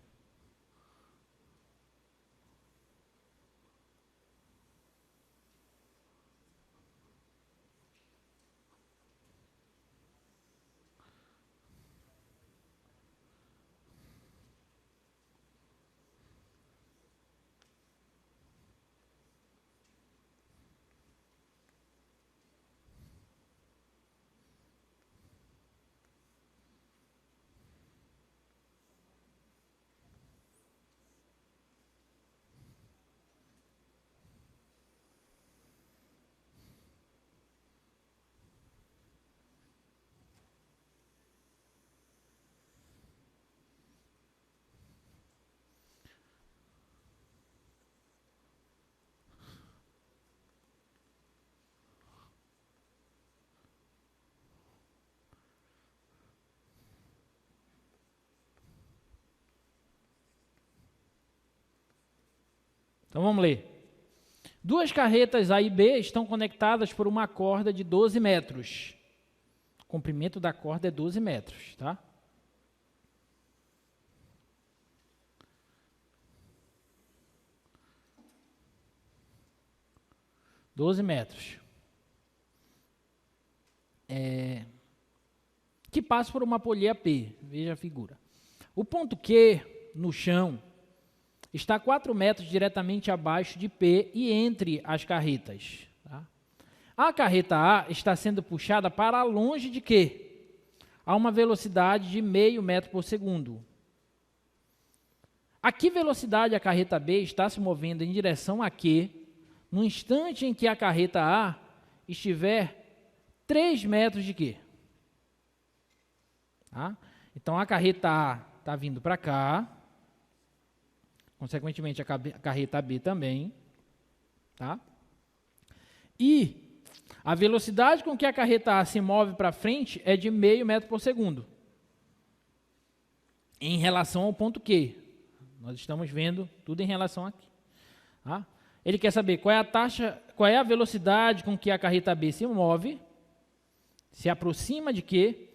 Então vamos ler. Duas carretas A e B estão conectadas por uma corda de 12 metros. O comprimento da corda é 12 metros, tá? metros. Que passa por uma polia P. Veja a figura. O ponto Q, no chão, está 4 metros diretamente abaixo de P e entre as carretas. Tá? A carreta A está sendo puxada para longe de Q, a uma velocidade de meio metro por segundo. A que velocidade a carreta B está se movendo em direção a Q, no instante em que a carreta A estiver 3 metros de Q? Tá? Então, a carreta A está vindo para cá, consequentemente, a carreta B também. Tá? E a velocidade com que a carreta A se move para frente é de meio metro por segundo, em relação ao ponto Q. Nós estamos vendo tudo em relação aqui. Tá? Ele quer saber qual é a velocidade com que a carreta B se move, se aproxima de Q,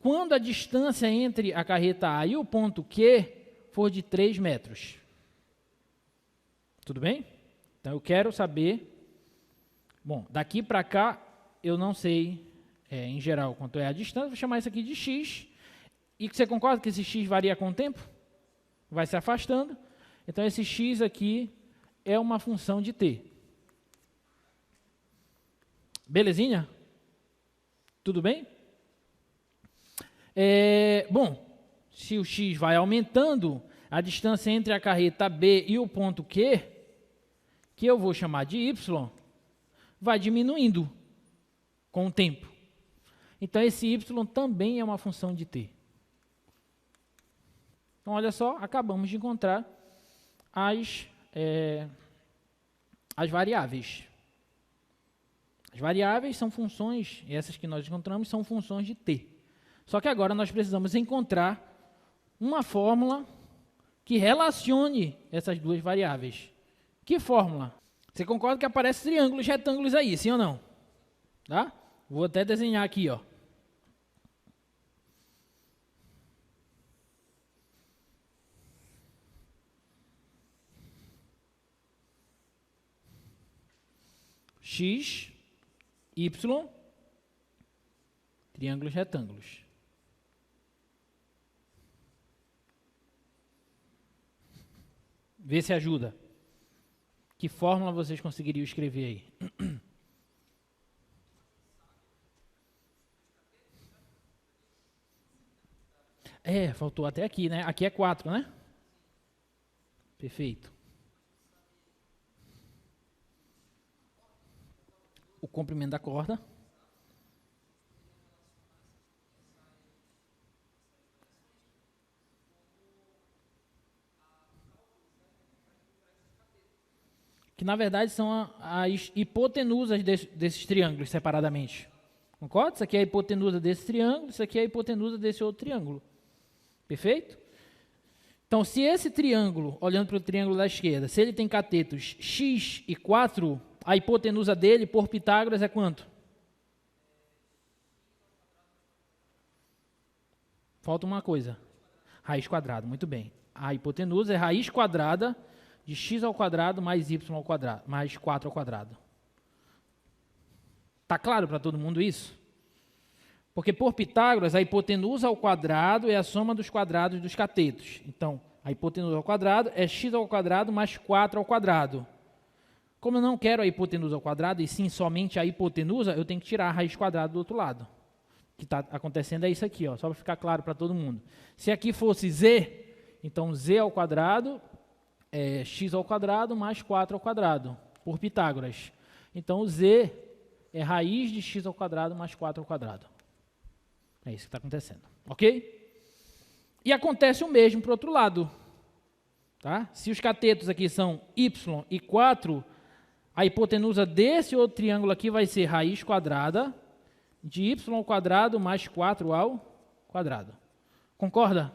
quando a distância entre a carreta A e o ponto Q for de 3 metros. Tudo bem? Então, eu quero saber... Bom, daqui para cá, eu não sei, em geral, quanto é a distância. Vou chamar isso aqui de x. E você concorda que esse x varia com o tempo? Vai se afastando. Então, esse x aqui é uma função de t. Belezinha? Tudo bem? Bom, se o x vai aumentando, a distância entre a carreta B e o ponto Q, que eu vou chamar de y, vai diminuindo com o tempo. Então, esse y também é uma função de t. Então, olha só, acabamos de encontrar as variáveis. As variáveis são funções, essas que nós encontramos são funções de t. Só que agora nós precisamos encontrar uma fórmula que relacione essas duas variáveis. Que fórmula? Você concorda que aparecem triângulos, retângulos aí, sim ou não? Tá? Vou até desenhar aqui, ó. X, Y, triângulos, retângulos. Vê se ajuda. Que fórmula vocês conseguiriam escrever aí? Faltou até aqui, né? Aqui é 4, né? Perfeito. O comprimento da corda. Que na verdade são as hipotenusas desses triângulos separadamente. Concorda? Isso aqui é a hipotenusa desse triângulo, isso aqui é a hipotenusa desse outro triângulo. Perfeito? Então, se esse triângulo, olhando para o triângulo da esquerda, se ele tem catetos x e 4, a hipotenusa dele, por Pitágoras, é quanto? Falta uma coisa. Raiz quadrada, muito bem. A hipotenusa é raiz quadrada de x ao quadrado mais y ao quadrado, mais 4 ao quadrado. Está claro para todo mundo isso? Porque por Pitágoras, a hipotenusa ao quadrado é a soma dos quadrados dos catetos. Então, a hipotenusa ao quadrado é x ao quadrado mais 4 ao quadrado. Como eu não quero a hipotenusa ao quadrado, e sim somente a hipotenusa, eu tenho que tirar a raiz quadrada do outro lado. O que está acontecendo é isso aqui, ó, só para ficar claro para todo mundo. Se aqui fosse z, então z ao quadrado é x ao quadrado mais 4 ao quadrado, por Pitágoras. Então, o z é raiz de x ao quadrado mais 4 ao quadrado. É isso que está acontecendo, ok? E acontece o mesmo para o outro lado. Tá? Se os catetos aqui são y e 4, a hipotenusa desse outro triângulo aqui vai ser raiz quadrada de y ao quadrado mais 4 ao quadrado. Concorda?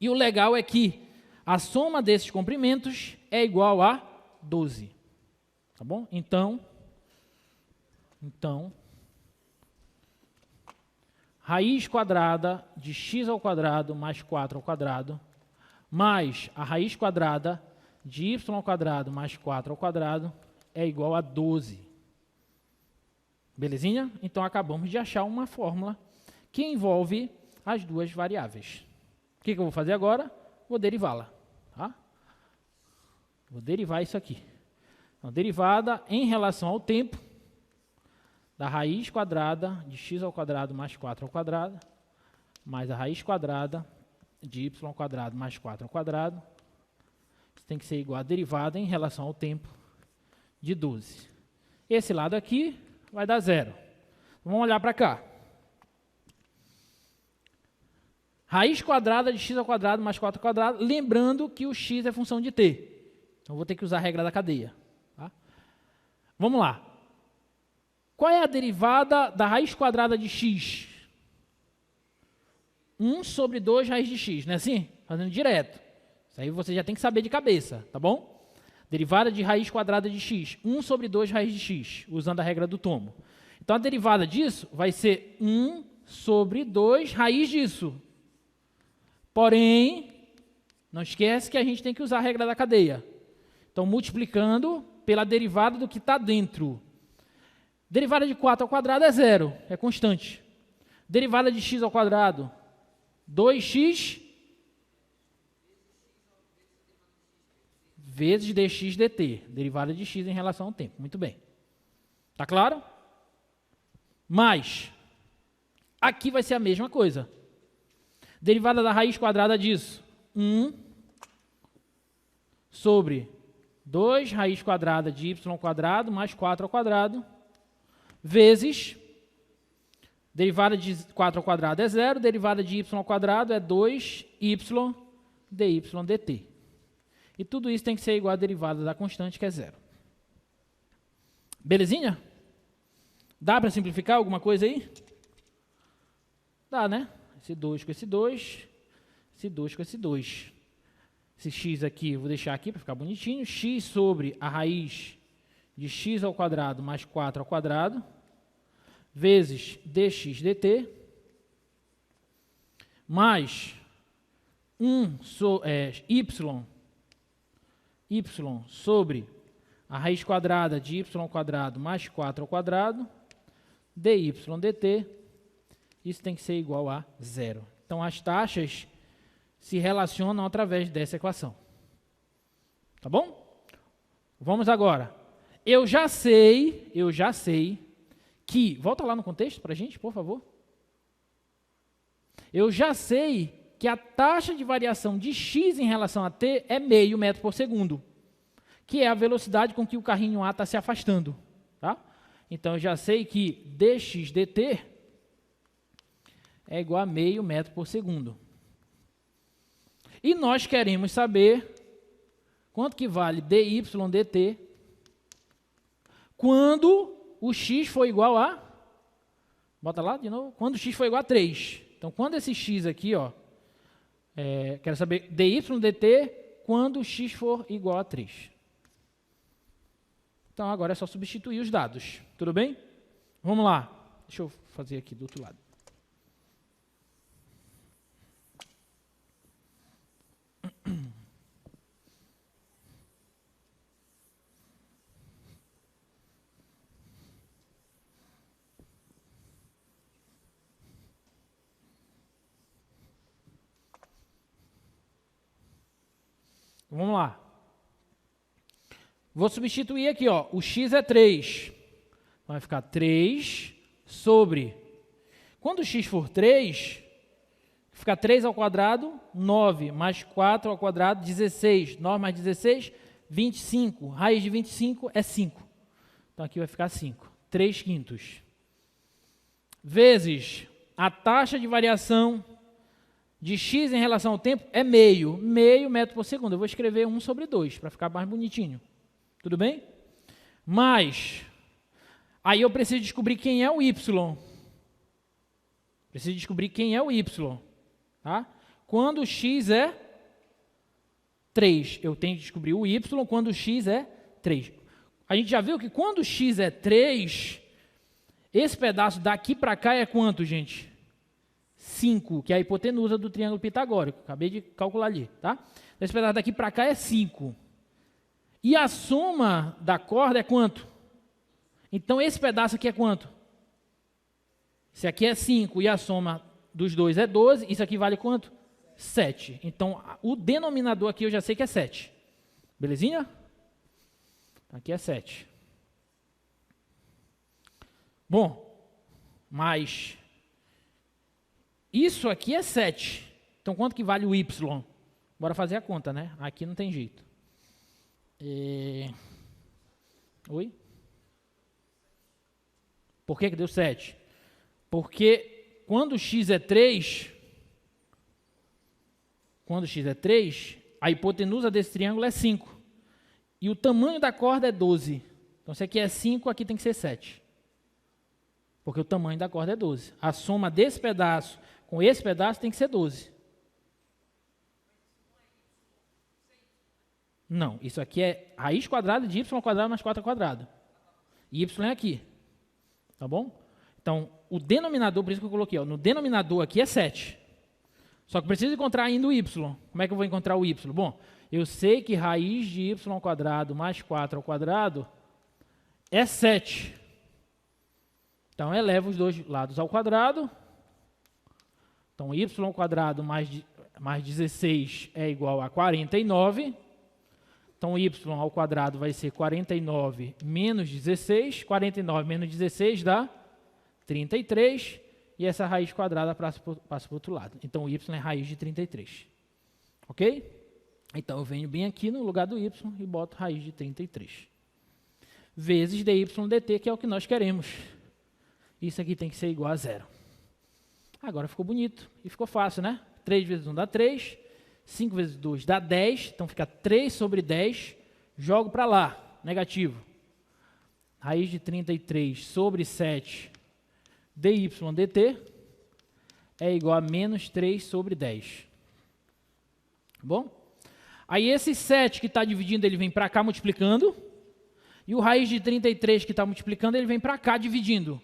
E o legal é que a soma desses comprimentos é igual a 12. Tá bom? Então, raiz quadrada de x ao quadrado mais 4 ao quadrado, mais a raiz quadrada de y ao quadrado mais 4 ao quadrado, é igual a 12. Belezinha? Então, acabamos de achar uma fórmula que envolve as duas variáveis. O que eu vou fazer agora? Vou derivá-la. Tá? Vou derivar isso aqui. Então, derivada em relação ao tempo da raiz quadrada de x ao quadrado mais 4 ao quadrado, mais a raiz quadrada de y ao quadrado mais 4 ao quadrado, isso tem que ser igual a derivada em relação ao tempo de 12. Esse lado aqui vai dar 0. Vamos olhar para cá. Raiz quadrada de x ao quadrado mais 4 ao quadrado, lembrando que o x é função de t. Então, vou ter que usar a regra da cadeia. Tá? Vamos lá. Qual é a derivada da raiz quadrada de x? 1 sobre 2 raiz de x, não é assim? Fazendo direto. Isso aí você já tem que saber de cabeça, tá bom? Derivada de raiz quadrada de x, 1 sobre 2 raiz de x, usando a regra do tomo. Então, a derivada disso vai ser 1 sobre 2 raiz disso. Porém, não esquece que a gente tem que usar a regra da cadeia. Então, multiplicando pela derivada do que está dentro. Derivada de 4 ao quadrado é 0, é constante. Derivada de x ao quadrado, 2x vezes dx dt. Derivada de x em relação ao tempo. Muito bem. Está claro? Mas, aqui vai ser a mesma coisa. Derivada da raiz quadrada disso, 1 sobre 2 raiz quadrada de y ao quadrado mais 4 ao quadrado, vezes, derivada de 4 ao quadrado é 0, derivada de y ao quadrado é 2y dy dt. E tudo isso tem que ser igual à derivada da constante, que é 0. Belezinha? Dá para simplificar alguma coisa aí? Dá, né? Esse 2 com esse 2, esse 2 com esse 2. Esse x aqui, eu vou deixar aqui para ficar bonitinho. X sobre a raiz de x ao quadrado mais 4 ao quadrado, vezes dx dt, mais y sobre a raiz quadrada de y ao quadrado mais 4 ao quadrado, dy dt, isso tem que ser igual a zero. Então, as taxas se relacionam através dessa equação. Tá bom? Vamos agora. Eu já sei que... Volta lá no contexto para a gente, por favor. Eu já sei que a taxa de variação de x em relação a t é meio metro por segundo, que é a velocidade com que o carrinho A está se afastando. Tá? Então, eu já sei que dx dt é igual a meio metro por segundo. E nós queremos saber quanto que vale dy dt quando o x for igual a... Bota lá de novo. Quando o x for igual a 3. Então, quando esse x aqui, ó, quero saber dy dt quando o x for igual a 3. Então, agora é só substituir os dados. Tudo bem? Vamos lá. Deixa eu fazer aqui do outro lado. Vamos lá. Vou substituir aqui, ó. O x é 3. Vai ficar 3 sobre... Quando o x for 3, fica 3 ao quadrado, 9, mais 4 ao quadrado, 16. 9 mais 16, 25. Raiz de 25 é 5. Então, aqui vai ficar 5. 3/5. Vezes a taxa de variação de x em relação ao tempo é meio metro por segundo. Eu vou escrever 1 sobre 2, para ficar mais bonitinho. Tudo bem? Mas, aí eu preciso descobrir quem é o y. Preciso descobrir quem é o y. Tá? Quando o x é 3, eu tenho que descobrir o y quando o x é 3. A gente já viu que quando o x é 3, esse pedaço daqui para cá é quanto, gente? 5, que é a hipotenusa do triângulo pitagórico. Acabei de calcular ali, tá? Esse pedaço daqui para cá é 5. E a soma da corda é quanto? Então, esse pedaço aqui é quanto? Esse aqui é 5 e a soma dos dois é 12. Isso aqui vale quanto? 7. Então, o denominador aqui eu já sei que é 7. Belezinha? Aqui é 7. Bom, mas... isso aqui é 7. Então, quanto que vale o y? Bora fazer a conta, né? Aqui não tem jeito. Oi? Por que deu 7? Porque quando x é 3, a hipotenusa desse triângulo é 5. E o tamanho da corda é 12. Então, se aqui é 5, aqui tem que ser 7. Porque o tamanho da corda é 12. A soma desse pedaço com esse pedaço tem que ser 12. Não, isso aqui é raiz quadrada de y ao quadrado mais 4 ao quadrado. E y é aqui. Tá bom? Então, o denominador, por isso que eu coloquei, ó, no denominador aqui é 7. Só que preciso encontrar ainda o y. Como é que eu vou encontrar o y? Bom, eu sei que raiz de y ao quadrado mais 4 ao quadrado é 7. Então, elevo os dois lados ao quadrado. Então, y ao quadrado mais 16 é igual a 49. Então, y ao quadrado vai ser 49 menos 16. 49 menos 16 dá 33. E essa raiz quadrada passa para o outro lado. Então, y é raiz de 33. Ok? Então, eu venho bem aqui no lugar do y e boto raiz de 33. Vezes dy dt, que é o que nós queremos. Isso aqui tem que ser igual a 0. Agora ficou bonito e ficou fácil, né? 3 vezes 1 dá 3. 5 vezes 2 dá 10. Então, fica 3 sobre 10. Jogo para lá. Negativo. raiz de 33 sobre 7 dy dt é igual a menos 3 sobre 10. Bom? Aí esse 7 que está dividindo, ele vem para cá multiplicando. E o raiz de 33 que está multiplicando, ele vem para cá dividindo.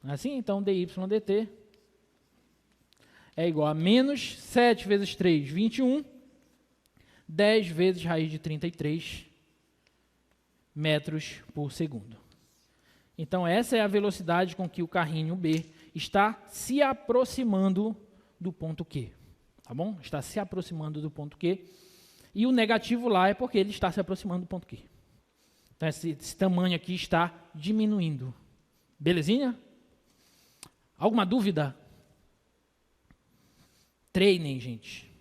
Assim, então, dy dt é igual a menos 7 vezes 3, 21. 10 vezes raiz de 33 metros por segundo. Então, essa é a velocidade com que o carrinho B está se aproximando do ponto Q. Tá bom? Está se aproximando do ponto Q. E o negativo lá é porque ele está se aproximando do ponto Q. Então, esse tamanho aqui está diminuindo. Belezinha? Alguma dúvida? Treinem, gente.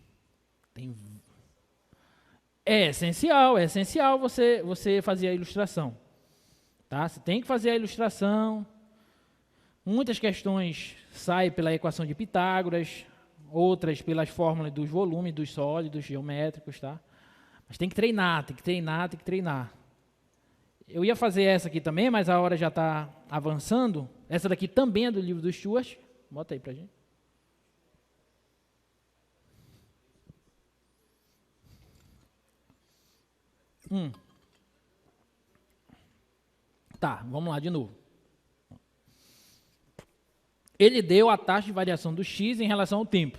É essencial você fazer a ilustração. Tá? Você tem que fazer a ilustração. Muitas questões saem pela equação de Pitágoras, outras pelas fórmulas dos volumes, dos sólidos, geométricos, tá? Mas tem que treinar, tem que treinar, tem que treinar. Eu ia fazer essa aqui também, mas a hora já está avançando. Essa daqui também é do livro do Stuart. Bota aí pra gente. Tá, vamos lá de novo. Ele deu a taxa de variação do x em relação ao tempo.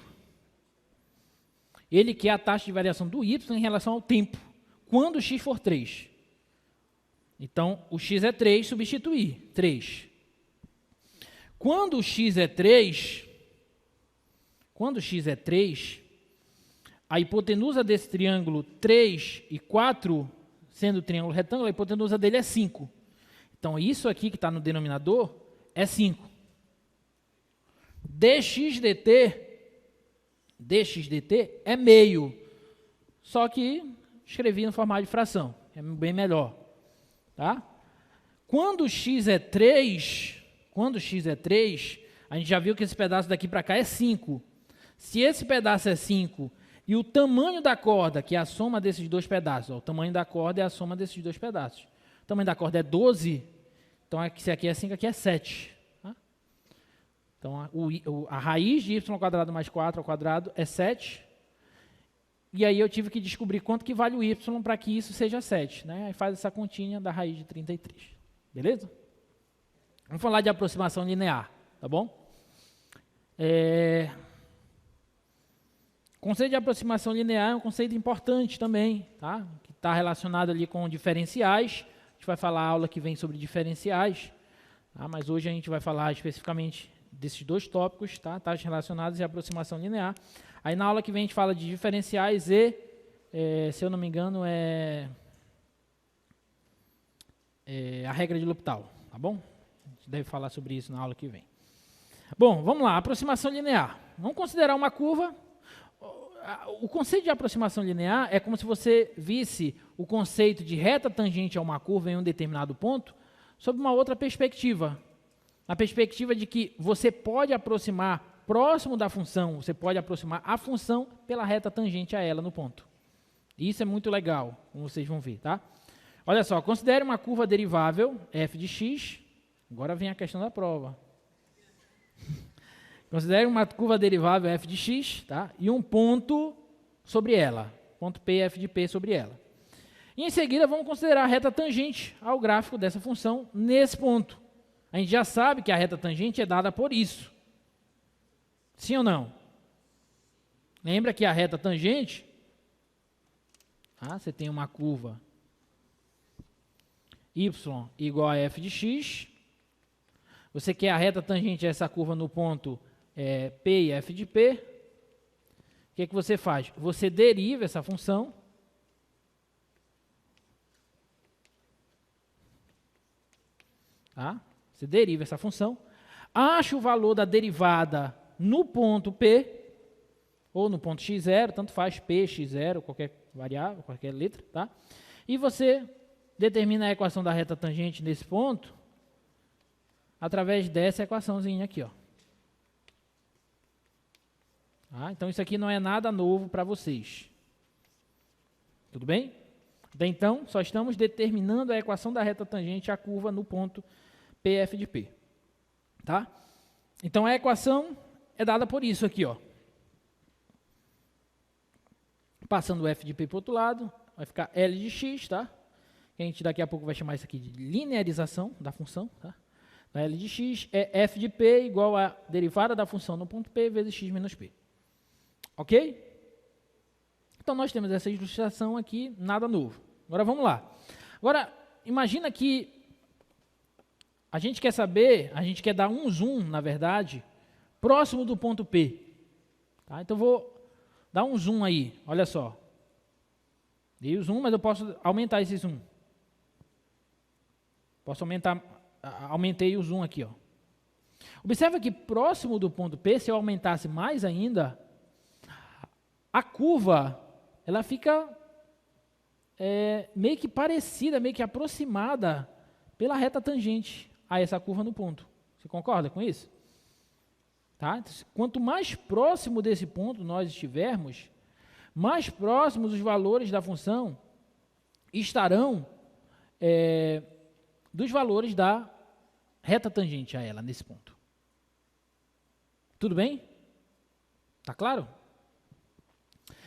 Ele quer a taxa de variação do y em relação ao tempo, quando o x for 3. Então, o x é 3, substituir, 3. Quando o x é 3, a hipotenusa desse triângulo 3 e 4, sendo o triângulo retângulo, a hipotenusa dele é 5. Então, isso aqui que está no denominador é 5. dx dt é meio. Só que escrevi no formato de fração. É bem melhor. Tá? Quando x é 3, a gente já viu que esse pedaço daqui para cá é 5. Se esse pedaço é 5 e o tamanho da corda, que é a soma desses dois pedaços, ó, o tamanho da corda é a soma desses dois pedaços. O tamanho da corda é 12, então se aqui é 5, aqui é 7. Tá? Então a raiz de y² mais 4 ao quadrado é 7. E aí eu tive que descobrir quanto que vale o y para que isso seja 7. Né? Aí faz essa continha da raiz de 33. Beleza? Vamos falar de aproximação linear, tá bom? O conceito de aproximação linear é um conceito importante também, tá? Que está relacionado ali com diferenciais. A gente vai falar a aula que vem sobre diferenciais, tá? Mas hoje a gente vai falar especificamente desses dois tópicos, tá? Taxas relacionadas e aproximação linear. Aí na aula que vem a gente fala de diferenciais e, se eu não me engano, a regra de L'Hopital, tá bom? A gente deve falar sobre isso na aula que vem. Bom, vamos lá, aproximação linear. Vamos considerar uma curva. O conceito de aproximação linear é como se você visse o conceito de reta tangente a uma curva em um determinado ponto sob uma outra perspectiva. Na perspectiva de que você pode aproximar próximo da função, você pode aproximar a função pela reta tangente a ela no ponto. Isso é muito legal, como vocês vão ver, tá? Olha só, considere uma curva derivável, f de x. Agora vem a questão da prova. Considere uma curva derivável f de x, tá? E um ponto sobre ela. Ponto P, f de P sobre ela. E em seguida, vamos considerar a reta tangente ao gráfico dessa função nesse ponto. A gente já sabe que a reta tangente é dada por isso. Sim ou não? Lembra que a reta tangente, você tem uma curva y igual a f de x. Você quer a reta tangente a essa curva no ponto P e f de P. O que você faz? Você deriva essa função. Tá? Você deriva essa função. Acha o valor da derivada no ponto P, ou no ponto x0, tanto faz P, x0, qualquer variável, qualquer letra, tá? E você determina a equação da reta tangente nesse ponto através dessa equaçãozinha aqui, ó. Tá? Então, isso aqui não é nada novo para vocês. Tudo bem? Até então, só estamos determinando a equação da reta tangente à curva no ponto PF de P. Tá? Então, a equação é dada por isso aqui, ó. Passando o f de P para o outro lado, vai ficar L de x, tá? A gente daqui a pouco vai chamar isso aqui de linearização da função, tá? Então, L de x é f de P igual a derivada da função no ponto P vezes x menos P. Ok? Então, nós temos essa ilustração aqui, nada novo. Agora, vamos lá. Agora, imagina que a gente quer saber, a gente quer dar um zoom, na verdade, próximo do ponto P. Tá? Então, vou dar um zoom aí, olha só. Dei o zoom, mas eu posso aumentar esse zoom. Posso aumentar, aumentei o zoom aqui, ó. Observa que próximo do ponto P, se eu aumentasse mais ainda, a curva, ela fica meio que parecida, meio que aproximada pela reta tangente a essa curva no ponto. Você concorda com isso? Tá? Quanto mais próximo desse ponto nós estivermos, mais próximos os valores da função estarão dos valores da reta tangente a ela, nesse ponto. Tudo bem? Tá claro?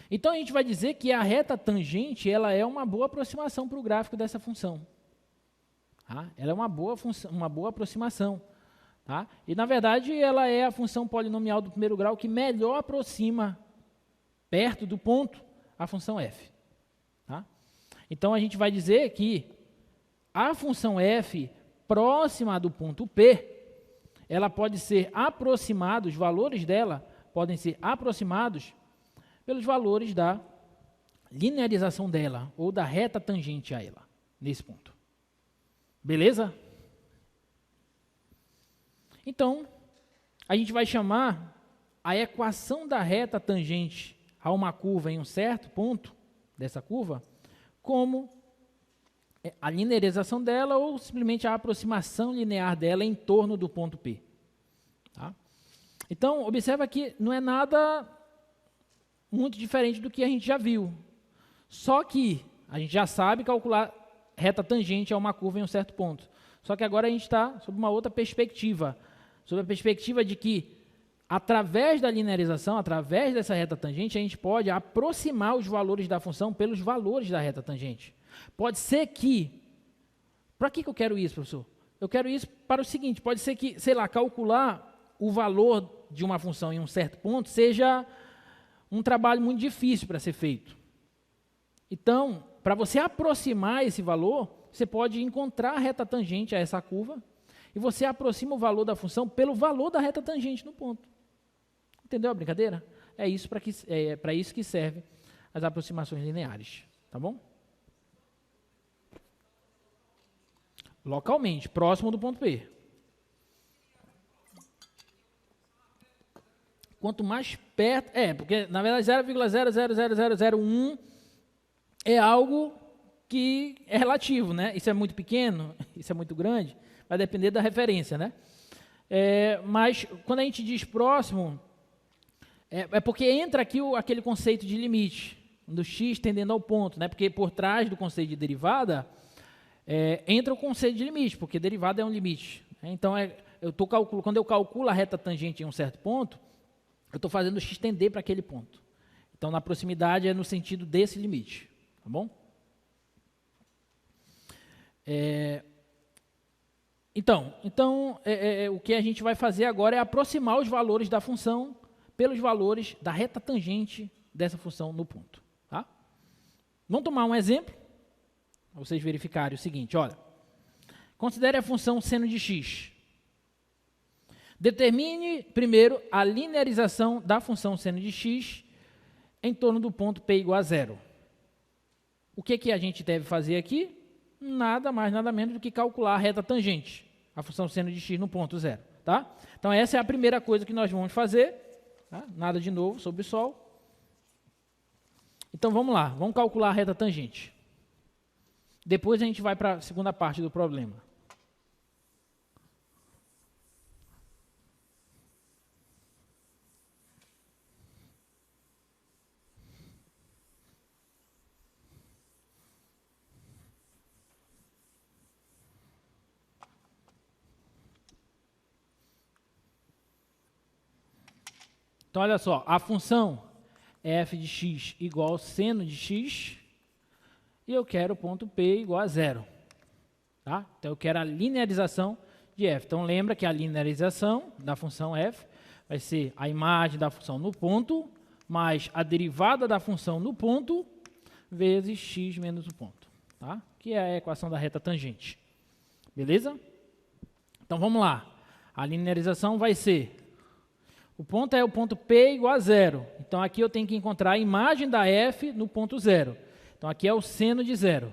Então, a gente vai dizer que a reta tangente ela é uma boa aproximação para o gráfico dessa função. Tá? Ela é uma boa aproximação. Tá? E, na verdade, ela é a função polinomial do primeiro grau que melhor aproxima, perto do ponto, a função f. Tá? Então, a gente vai dizer que a função f próxima do ponto P, ela pode ser aproximada, os valores dela podem ser aproximados pelos valores da linearização dela, ou da reta tangente a ela, nesse ponto. Beleza? Então, a gente vai chamar a equação da reta tangente a uma curva em um certo ponto dessa curva como a linearização dela ou simplesmente a aproximação linear dela em torno do ponto P. Tá? Então, observa que não é nada muito diferente do que a gente já viu. Só que a gente já sabe calcular reta tangente a uma curva em um certo ponto. Só que agora a gente está sob uma outra perspectiva. Sob a perspectiva de que, através da linearização, através dessa reta tangente, a gente pode aproximar os valores da função pelos valores da reta tangente. Pode ser que... Para que eu quero isso, professor? Eu quero isso para o seguinte, pode ser que, sei lá, calcular o valor de uma função em um certo ponto seja um trabalho muito difícil para ser feito. Então, para você aproximar esse valor, você pode encontrar a reta tangente a essa curva e você aproxima o valor da função pelo valor da reta tangente no ponto. Entendeu a brincadeira? É para isso que servem as aproximações lineares. Tá bom? Localmente, próximo do ponto P. Quanto mais perto... porque na verdade 0,000001 é algo que é relativo, né? Isso é muito pequeno, isso é muito grande, vai depender da referência, né? Mas quando a gente diz próximo, é porque entra aqui aquele conceito de limite, do x tendendo ao ponto, né? Porque por trás do conceito de derivada, entra o conceito de limite, porque derivada é um limite. Então, quando eu calculo a reta tangente em um certo ponto, eu estou fazendo o x tender para aquele ponto. Então, na proximidade é no sentido desse limite. Tá bom? Então o que a gente vai fazer agora é aproximar os valores da função pelos valores da reta tangente dessa função no ponto. Tá? Vamos tomar um exemplo, para vocês verificarem o seguinte, olha. Considere a função seno de x. Determine, primeiro, a linearização da função seno de x em torno do ponto P igual a zero. O que a gente deve fazer aqui? Nada mais, nada menos do que calcular a reta tangente, a função seno de x no ponto zero. Tá? Então, essa é a primeira coisa que nós vamos fazer. Tá? Nada de novo sob o sol. Então, vamos lá. Vamos calcular a reta tangente. Depois a gente vai para a segunda parte do problema. Então, olha só, a função f de x igual ao seno de x, e eu quero o ponto P igual a 0. Tá? Então, eu quero a linearização de f. Então, lembra que a linearização da função f vai ser a imagem da função no ponto, mais a derivada da função no ponto, vezes x menos o ponto. Tá? Que é a equação da reta tangente. Beleza? Então, vamos lá. A linearização vai ser... O ponto é o ponto P igual a 0. Então, aqui eu tenho que encontrar a imagem da f no ponto 0. Então, aqui é o seno de 0.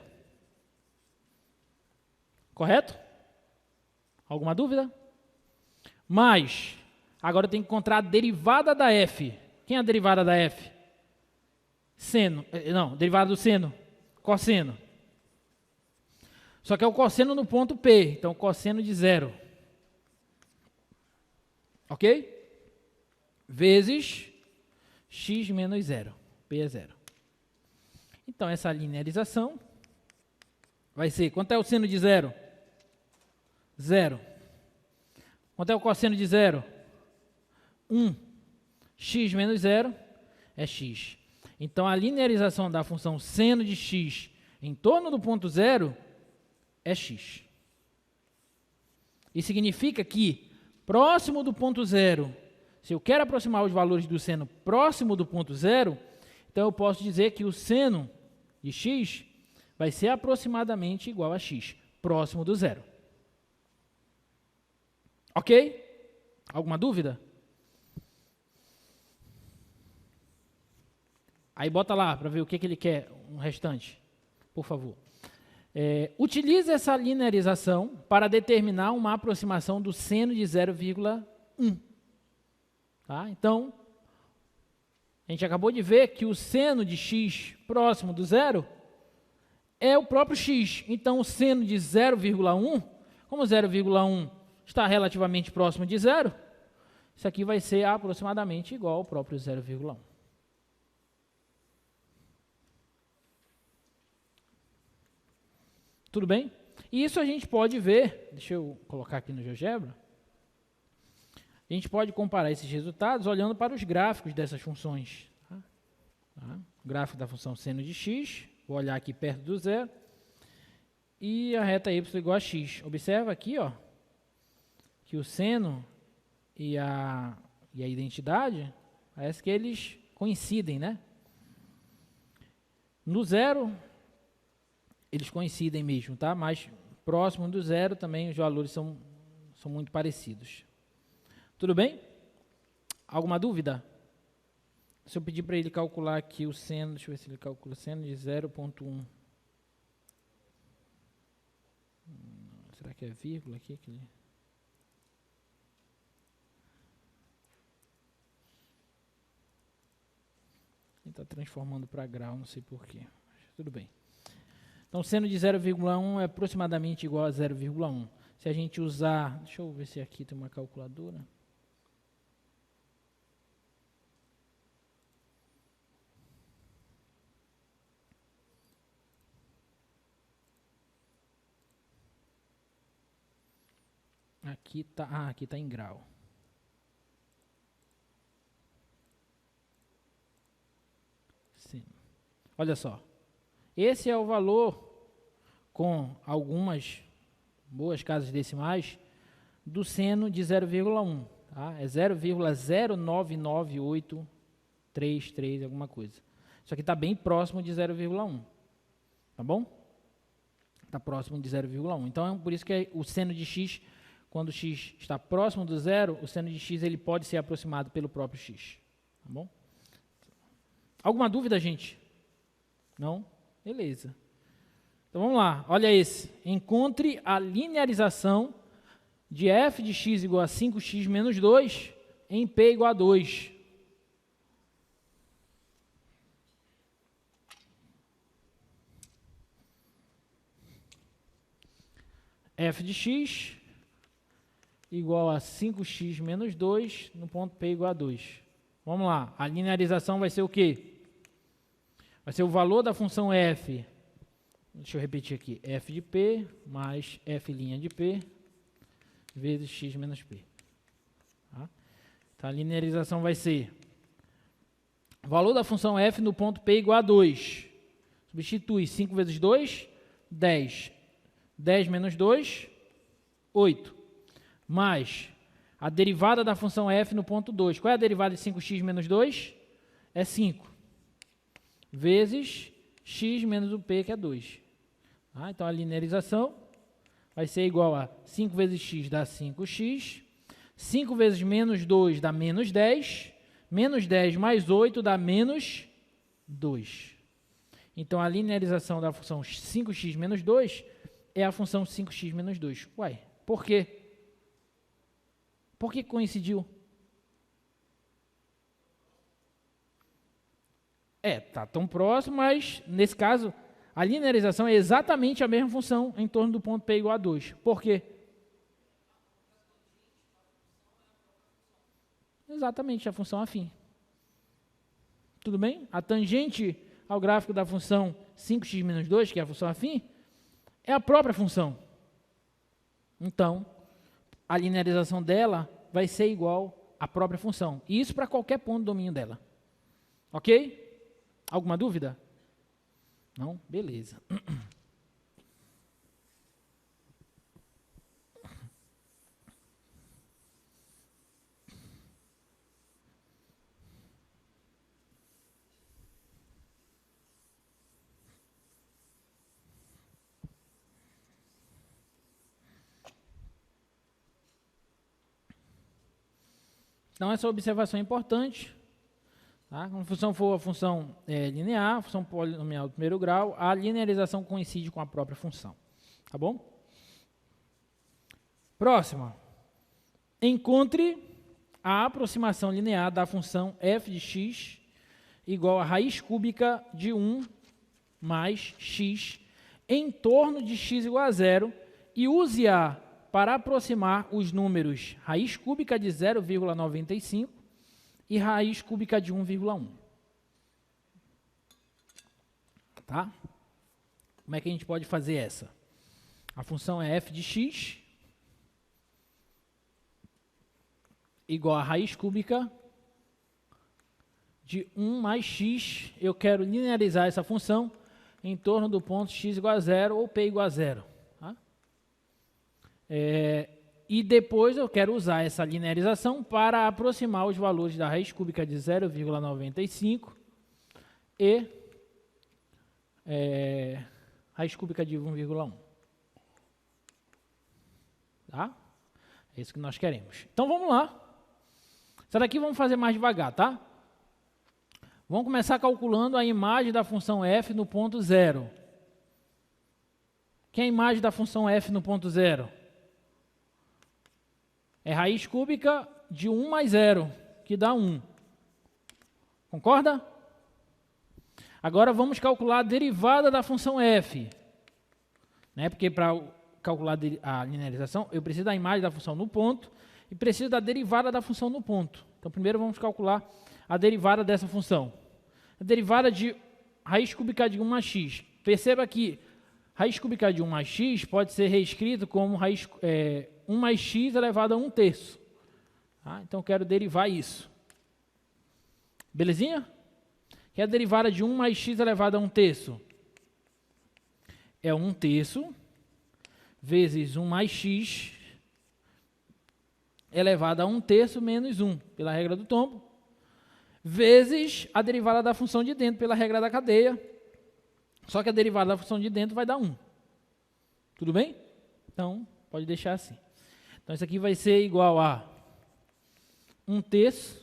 Correto? Alguma dúvida? Mas, agora eu tenho que encontrar a derivada da f. Quem é a derivada da f? Seno. Não, derivada do seno. Cosseno. Só que é o cosseno no ponto P. Então, cosseno de 0. Ok? Vezes x menos 0. P é 0. Então, essa linearização vai ser... Quanto é o seno de 0? 0. Quanto é o cosseno de 0? 1. X menos 0 é x. Então, a linearização da função seno de x em torno do ponto 0 é x. Isso significa que, próximo do ponto 0, se eu quero aproximar os valores do seno próximo do ponto 0, então eu posso dizer que o seno de x vai ser aproximadamente igual a x, próximo do 0. Ok? Alguma dúvida? Aí bota lá para ver o que ele quer, um restante, por favor. Utilize essa linearização para determinar uma aproximação do seno de 0,1. Tá? Então, a gente acabou de ver que o seno de x próximo do 0 é o próprio x. Então, o seno de 0,1, como 0,1 está relativamente próximo de 0, isso aqui vai ser aproximadamente igual ao próprio 0,1. Tudo bem? E isso a gente pode ver, deixa eu colocar aqui no GeoGebra, a gente pode comparar esses resultados olhando para os gráficos dessas funções. Tá? O gráfico da função seno de x, vou olhar aqui perto do 0, e a reta y igual a x. Observa aqui, ó, que o seno e a identidade, parece que eles coincidem, né? No 0, eles coincidem mesmo, tá? Mas próximo do 0 também os valores são muito parecidos. Tudo bem? Alguma dúvida? Se eu pedir para ele calcular aqui o seno, deixa eu ver se ele calcula o seno de 0,1. Será que é vírgula aqui? Ele está transformando para grau, não sei porquê. Tudo bem. Então, seno de 0,1 é aproximadamente igual a 0,1. Se a gente usar... Deixa eu ver se aqui tem uma calculadora. Aqui está em grau. Sim. Olha só. Esse é o valor, com algumas boas casas decimais, do seno de 0,1. Tá? É 0,099833, alguma coisa. Isso aqui está bem próximo de 0,1. Tá bom? Está próximo de 0,1. Então, é por isso que o seno de x, quando x está próximo do 0, o seno de x ele pode ser aproximado pelo próprio x. Tá bom? Alguma dúvida, gente? Não? Beleza. Então, vamos lá. Olha esse. Encontre a linearização de f de x igual a 5x menos 2 em p igual a 2. F de x igual a 5x menos 2 no ponto P igual a 2. Vamos lá. A linearização vai ser o quê? Vai ser o valor da função f, deixa eu repetir aqui, f de p mais f' de p vezes x menos p. Tá? Então, a linearização vai ser Valor da função f no ponto P igual a 2. Substitui 5 vezes 2, 10. 10 menos 2, 8. Mais a derivada da função f no ponto 2. Qual é a derivada de 5x menos 2? É 5. Vezes x menos o p, que é 2. Então, a linearização vai ser igual a 5 vezes x dá 5x. 5 vezes menos 2 dá menos 10. Menos 10 mais 8 dá menos 2. Então, a linearização da função 5x menos 2 é a função 5x menos 2. Uai, por quê? Por que coincidiu? Tá tão próximo, mas, nesse caso, a linearização é exatamente a mesma função em torno do ponto P igual a 2. Por quê? Exatamente, a função afim. Tudo bem? A tangente ao gráfico da função 5x menos 2, que é a função afim, é a própria função. Então, a linearização dela vai ser igual à própria função. E isso para qualquer ponto do domínio dela. Ok? Alguma dúvida? Não? Beleza. Então, essa observação é importante. Tá? Quando a função for a função linear, a função polinomial do primeiro grau, a linearização coincide com a própria função. Tá bom? Próxima. Encontre a aproximação linear da função f de x igual a raiz cúbica de 1 mais x em torno de x igual a 0 e use-a para aproximar os números raiz cúbica de 0,95 e raiz cúbica de 1,1. Tá? Como é que a gente pode fazer essa? A função é f de x igual a raiz cúbica de 1 mais x. Eu quero linearizar essa função em torno do ponto x igual a 0 ou p igual a 0. Tá? E depois eu quero usar essa linearização para aproximar os valores da raiz cúbica de 0,95 e raiz cúbica de 1,1. Tá? É isso que nós queremos. Então vamos lá. Essa daqui vamos fazer mais devagar, tá? Vamos começar calculando a imagem da função f no ponto 0. Que é a imagem da função f no ponto 0? É raiz cúbica de 1 mais 0, que dá 1. Concorda? Agora vamos calcular a derivada da função f. Né? Porque para calcular a linearização, eu preciso da imagem da função no ponto e preciso da derivada da função no ponto. Então, primeiro vamos calcular a derivada dessa função. A derivada de raiz cúbica de 1 mais x. Perceba que raiz cúbica de 1 mais x pode ser reescrito como 1 mais x elevado a 1/3. Tá? Então, eu quero derivar isso. Belezinha? Que é a derivada de 1 mais x elevado a 1/3. É 1/3 vezes 1 mais x elevado a 1/3 menos 1, pela regra do tombo, vezes a derivada da função de dentro, pela regra da cadeia. Só que a derivada da função de dentro vai dar 1. Tudo bem? Então, pode deixar assim. Então, isso aqui vai ser igual a 1/3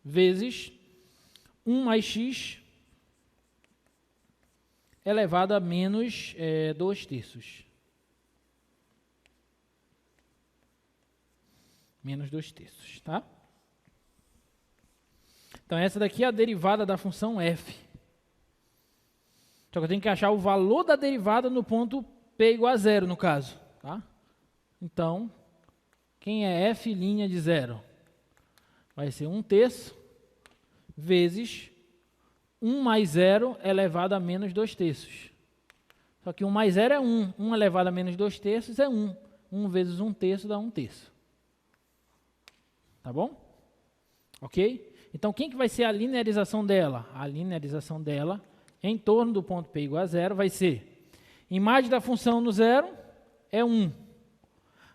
vezes 1 mais x elevado a menos 2/3. Menos 2/3, tá? Então, essa daqui é a derivada da função f. Só que eu tenho que achar o valor da derivada no ponto p igual a 0, no caso. Tá? Então, quem é f' de 0? Vai ser 1/3 vezes 1 mais 0 elevado a menos 2/3. Só que 1 mais 0 é 1. 1 elevado a menos 2/3 é 1. 1 vezes 1/3 dá 1/3. Tá bom? Ok? Então, quem que vai ser a linearização dela? A linearização dela em torno do ponto P igual a zero vai ser imagem da função no zero é 1,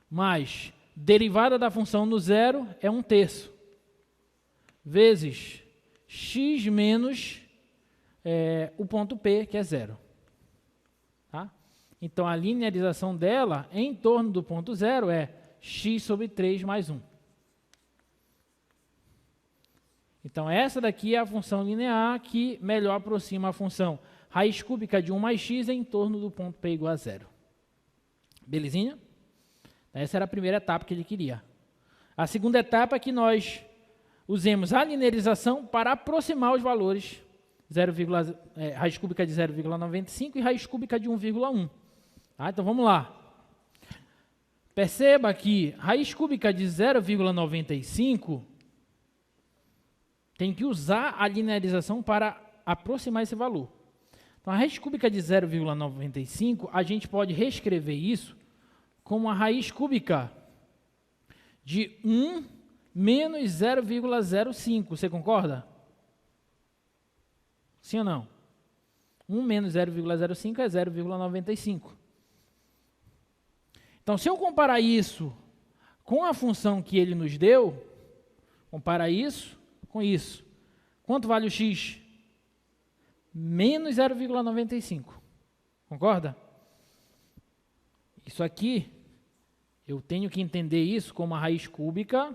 mais derivada da função no zero é 1/3, vezes x menos o ponto P, que é zero. Tá? Então, a linearização dela em torno do ponto zero é x sobre 3 mais 1. Então, essa daqui é a função linear que melhor aproxima a função raiz cúbica de 1 mais x em torno do ponto P igual a zero. Belezinha? Essa era a primeira etapa que ele queria. A segunda etapa é que nós usemos a linearização para aproximar os valores raiz cúbica de 0,95 e raiz cúbica de 1,1. Tá? Então, vamos lá. Perceba que raiz cúbica de 0,95 tem que usar a linearização para aproximar esse valor. Então, a raiz cúbica de 0,95, a gente pode reescrever isso como a raiz cúbica de 1 menos 0,05. Você concorda? Sim ou não? 1 menos 0,05 é 0,95. Então, se eu comparar isso com a função que ele nos deu, comparar isso com isso, quanto vale o x? Menos 0,95. Concorda? Isso aqui, eu tenho que entender isso como a raiz cúbica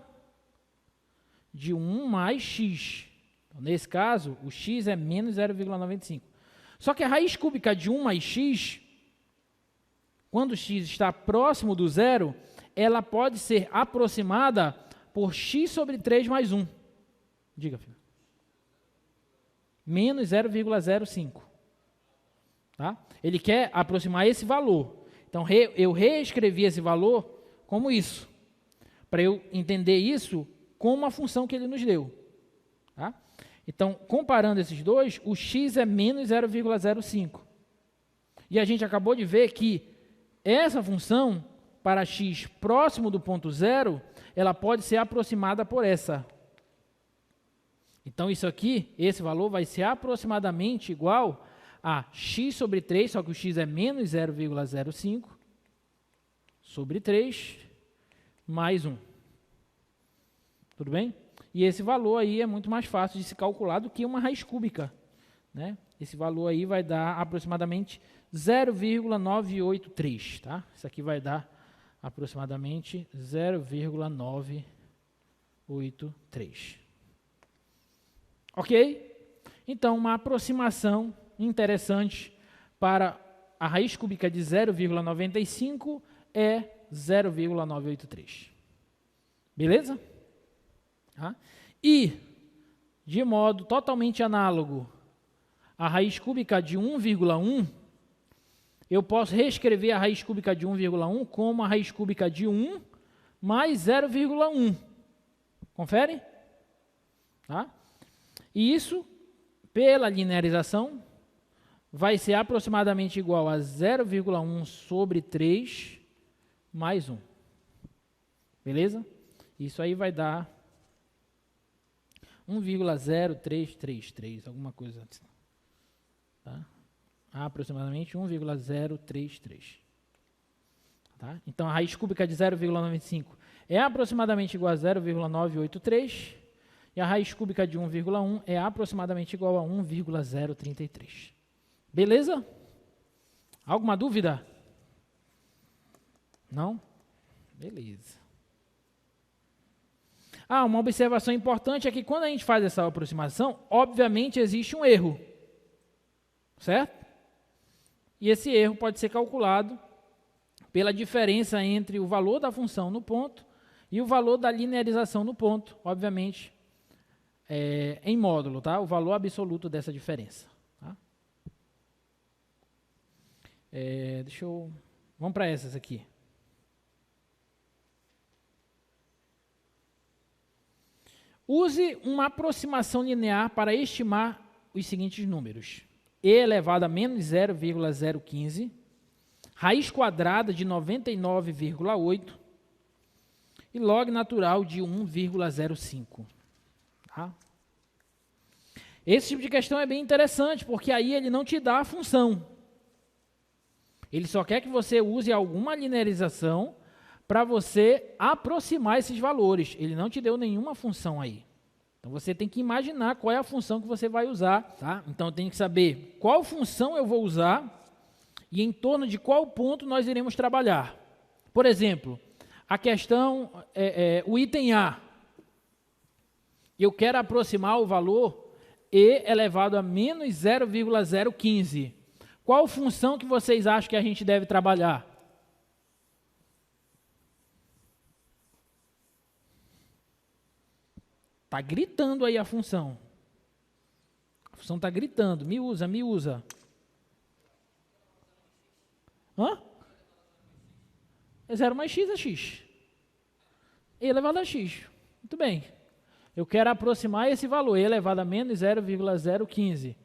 de 1 mais x. Então, nesse caso, o x é menos 0,95. Só que a raiz cúbica de 1 mais x, quando x está próximo do zero, ela pode ser aproximada por x sobre 3 mais 1. Diga, filho. Menos 0,05. Tá? Ele quer aproximar esse valor. Então, eu reescrevi esse valor como isso, para eu entender isso como a função que ele nos deu. Tá? Então, comparando esses dois, o x é menos 0,05. E a gente acabou de ver que essa função, para x próximo do ponto zero, ela pode ser aproximada por essa. Então, isso aqui, esse valor vai ser aproximadamente igual a x sobre 3, só que o x é menos 0,05, sobre 3, mais 1. Tudo bem? E esse valor aí é muito mais fácil de se calcular do que uma raiz cúbica. Né? Esse valor aí vai dar aproximadamente 0,983. Tá? Isso aqui vai dar aproximadamente 0,983. Ok? Então, uma aproximação interessante para a raiz cúbica de 0,95 é 0,983. Beleza? Tá? E, de modo totalmente análogo, a raiz cúbica de 1,1, eu posso reescrever a raiz cúbica de 1,1 como a raiz cúbica de 1 mais 0,1. Confere? Tá? E isso, pela linearização, vai ser aproximadamente igual a 0,1 sobre 3 mais 1. Beleza? Isso aí vai dar 1,0333, alguma coisa assim. Tá? Aproximadamente 1,033. Tá? Então, a raiz cúbica de 0,95 é aproximadamente igual a 0,983. E a raiz cúbica de 1,1 é aproximadamente igual a 1,033. Beleza? Alguma dúvida? Não? Beleza. Uma observação importante é que quando a gente faz essa aproximação, obviamente existe um erro. Certo? E esse erro pode ser calculado pela diferença entre o valor da função no ponto e o valor da linearização no ponto, obviamente, em módulo, tá? O valor absoluto dessa diferença. Tá? Vamos para essas aqui. Use uma aproximação linear para estimar os seguintes números. E elevado a menos 0,015, raiz quadrada de 99,8 e log natural de 1,05. Tá? Esse tipo de questão é bem interessante, porque aí ele não te dá a função. Ele só quer que você use alguma linearização para você aproximar esses valores. Ele não te deu nenhuma função aí. Então você tem que imaginar qual é a função que você vai usar. Tá? Então tem que saber qual função eu vou usar e em torno de qual ponto nós iremos trabalhar. Por exemplo, a questão, o item A. Eu quero aproximar o valor E elevado a menos 0,015. Qual função que vocês acham que a gente deve trabalhar? Está gritando aí a função. A função está gritando. Me usa, me usa. Hã? É 0 mais x é x. E elevado a x. Muito bem. Eu quero aproximar esse valor. E elevado a menos 0,015.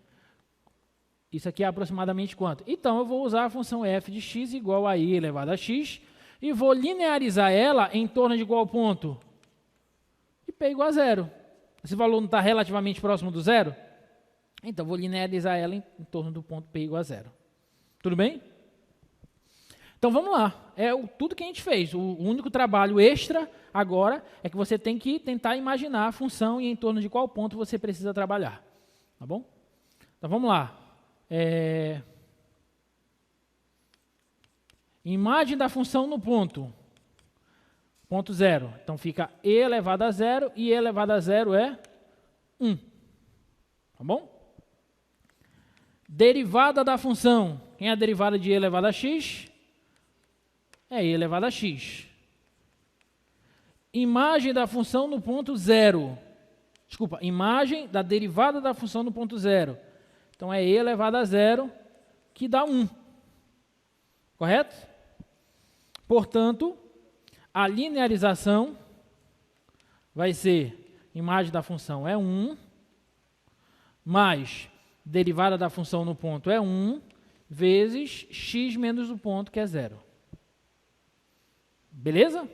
Isso aqui é aproximadamente quanto? Então, eu vou usar a função f de x igual a i elevado a x. E vou linearizar ela em torno de qual ponto? E P igual a 0. Esse valor não está relativamente próximo do zero? Então, vou linearizar ela em torno do ponto P igual a 0. Tudo bem? Então, vamos lá. É tudo que a gente fez. O único trabalho extra agora é que você tem que tentar imaginar a função e em torno de qual ponto você precisa trabalhar. Tá bom? Então, vamos lá. Imagem da função no ponto 0. Então, fica e elevado a 0 e e elevado a 0 é 1. Tá bom? Derivada da função. Quem é a derivada de e elevado a x? É e elevado a x. Imagem da função no ponto 0. Desculpa, imagem da derivada da função no ponto 0. Então, é e elevado a 0, que dá 1. Correto? Portanto, a linearização vai ser, imagem da função é 1, mais derivada da função no ponto é 1, vezes x menos o ponto, que é 0. Beleza?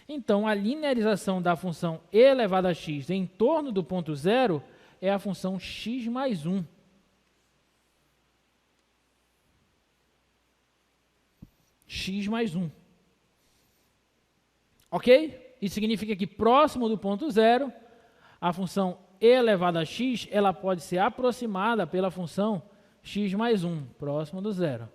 Então, a linearização da função e elevado a x em torno do ponto 0 é a função x mais 1. X mais 1. Ok? Isso significa que próximo do ponto 0, a função e elevado a x, ela pode ser aproximada pela função x mais 1, próximo do 0.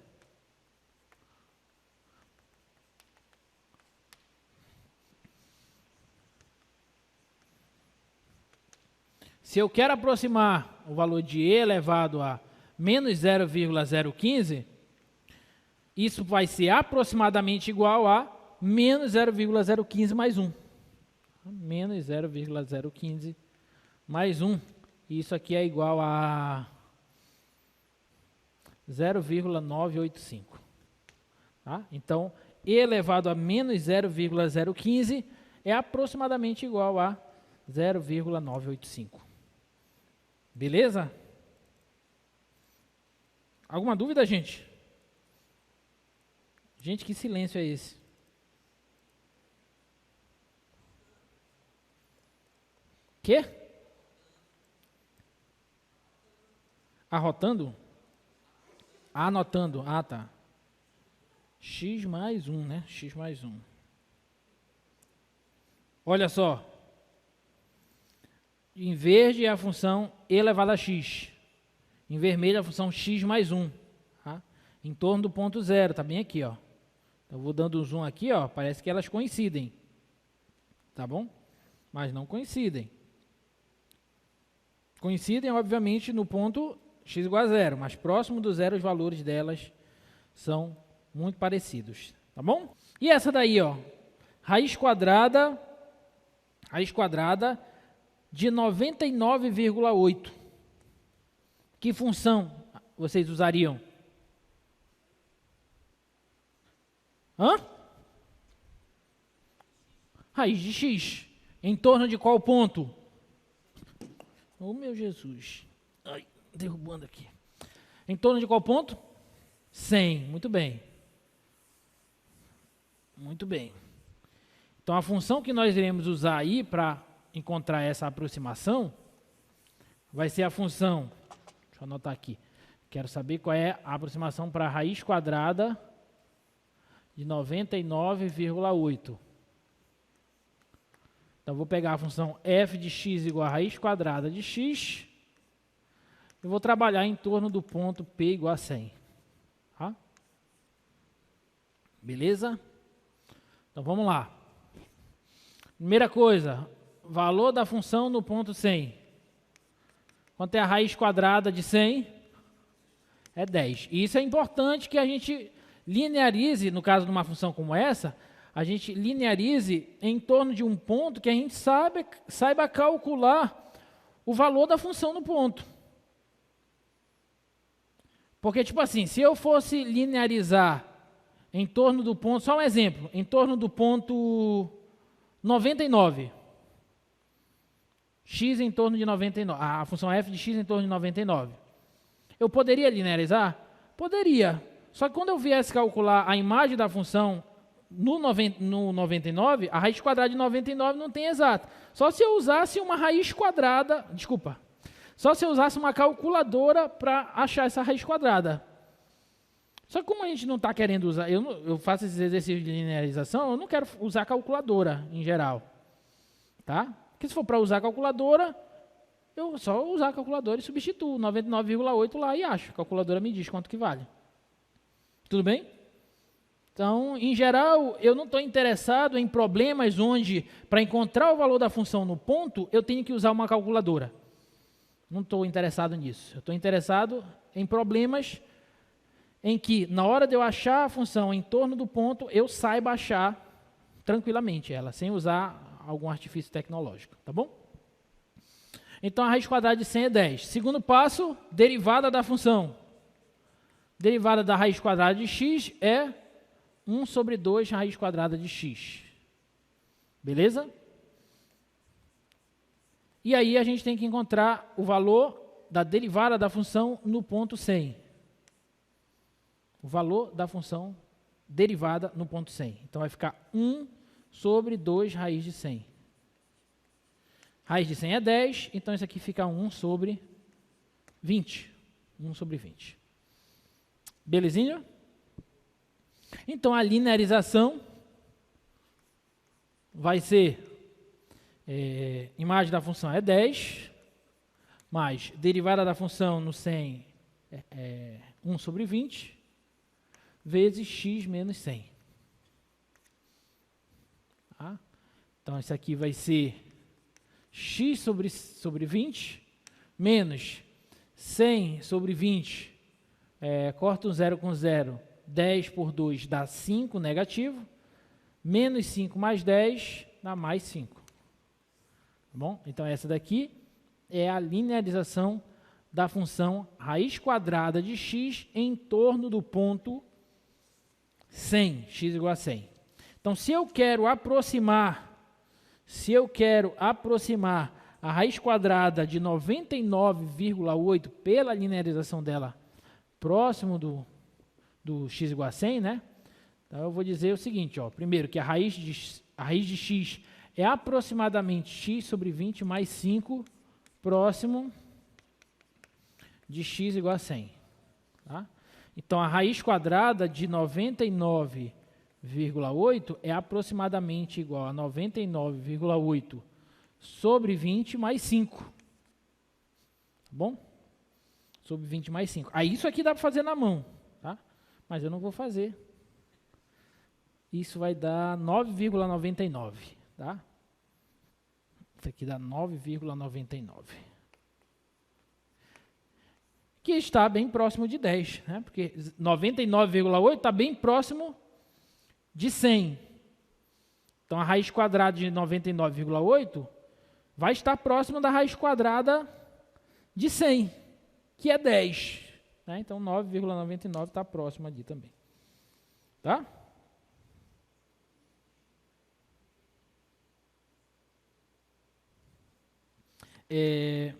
Se eu quero aproximar o valor de e elevado a menos 0,015, isso vai ser aproximadamente igual a menos 0,015 mais 1. Menos 0,015 mais 1. Isso aqui é igual a 0,985. Tá? Então, e elevado a menos 0,015 é aproximadamente igual a 0,985. Beleza? Alguma dúvida, gente? Gente, que silêncio é esse? Quê? Arrotando? Anotando. Ah, tá. X mais 1, né? X mais 1. Olha só. Em verde é a função e elevado a x. Em vermelho é a função x mais 1. Tá? Em torno do ponto 0. Está bem aqui, ó. Então, eu vou dando um zoom aqui, ó. Parece que elas coincidem. Tá bom? Mas não coincidem. Coincidem, obviamente, no ponto x igual a 0. Mas próximo do 0, os valores delas são muito parecidos. Tá bom? E essa daí, ó. Raiz quadrada de 99,8. Que função vocês usariam? Hã? Raiz de x. Em torno de qual ponto? Oh, meu Jesus. Ai, derrubando aqui. Em torno de qual ponto? 100. Muito bem. Muito bem. Então, a função que nós iremos usar aí para encontrar essa aproximação, vai ser a função, deixa eu anotar aqui, quero saber qual é a aproximação para a raiz quadrada de 99,8. Então, vou pegar a função f de x igual a raiz quadrada de x, e vou trabalhar em torno do ponto P igual a 100. Tá? Beleza? Então, vamos lá. Primeira coisa, valor da função no ponto 100. Quanto é a raiz quadrada de 100? É 10. E isso é importante que a gente linearize, no caso de uma função como essa, a gente linearize em torno de um ponto que a gente saiba calcular o valor da função no ponto. Porque, tipo assim, se eu fosse linearizar em torno do ponto, só um exemplo, em torno do ponto 99, x em torno de 99, a função f de x em torno de 99, eu poderia linearizar? Poderia. Só que quando eu viesse calcular a imagem da função no 99, a raiz quadrada de 99 não tem exato. Só se eu usasse uma raiz quadrada, só se eu usasse uma calculadora para achar essa raiz quadrada. Só que como a gente não está querendo usar, eu faço esses exercícios de linearização, eu não quero usar calculadora em geral. Tá? Porque se for para usar calculadora, eu só usar a calculadora e substituo 99,8 lá e acho. A calculadora me diz quanto que vale. Tudo bem? Então, em geral, eu não estou interessado em problemas onde, para encontrar o valor da função no ponto, eu tenho que usar uma calculadora. Não estou interessado nisso. Eu estou interessado em problemas em que, na hora de eu achar a função em torno do ponto, eu saiba achar tranquilamente ela, sem usar algum artifício tecnológico. Tá bom? Então, a raiz quadrada de 100 é 10. Segundo passo, derivada da função. Derivada da raiz quadrada de x é 1 sobre 2 raiz quadrada de x. Beleza? E aí a gente tem que encontrar o valor da derivada da função no ponto 100. O valor da função derivada no ponto 100. Então vai ficar 1 sobre 2 raiz de 100. Raiz de 100 é 10, então isso aqui fica 1 sobre 20. 1 sobre 20. Belezinha? Então, a linearização vai ser, imagem da função é 10, mais derivada da função no 100 é 1 sobre 20, vezes x menos 100. Tá? Então, isso aqui vai ser x sobre 20, menos 100 sobre 20, corta um zero com zero, 10 por 2 dá 5 negativo, menos 5 mais 10 dá mais 5. Tá bom? Então, essa daqui é a linearização da função raiz quadrada de x em torno do ponto 100, x igual a 100. Então, se eu quero aproximar a raiz quadrada de 99,8 pela linearização dela próximo do x igual a 100, né? Então, eu vou dizer o seguinte, ó, primeiro que a raiz de x é aproximadamente x sobre 20 mais 5 próximo de x igual a 100. Tá? Então, a raiz quadrada de 99,8 é aproximadamente igual a 99,8 sobre 20 mais 5. Tá bom? Sobre 20 mais 5. Aí, isso aqui dá para fazer na mão. Tá? Mas eu não vou fazer. Isso vai dar 9,99. Tá? Isso aqui dá 9,99. Que está bem próximo de 10. Né? Porque 99,8 está bem próximo de 100. Então, a raiz quadrada de 99,8 vai estar próximo da raiz quadrada de 100, que é 10. Né? Então, 9,99 está próximo ali também. Tá? E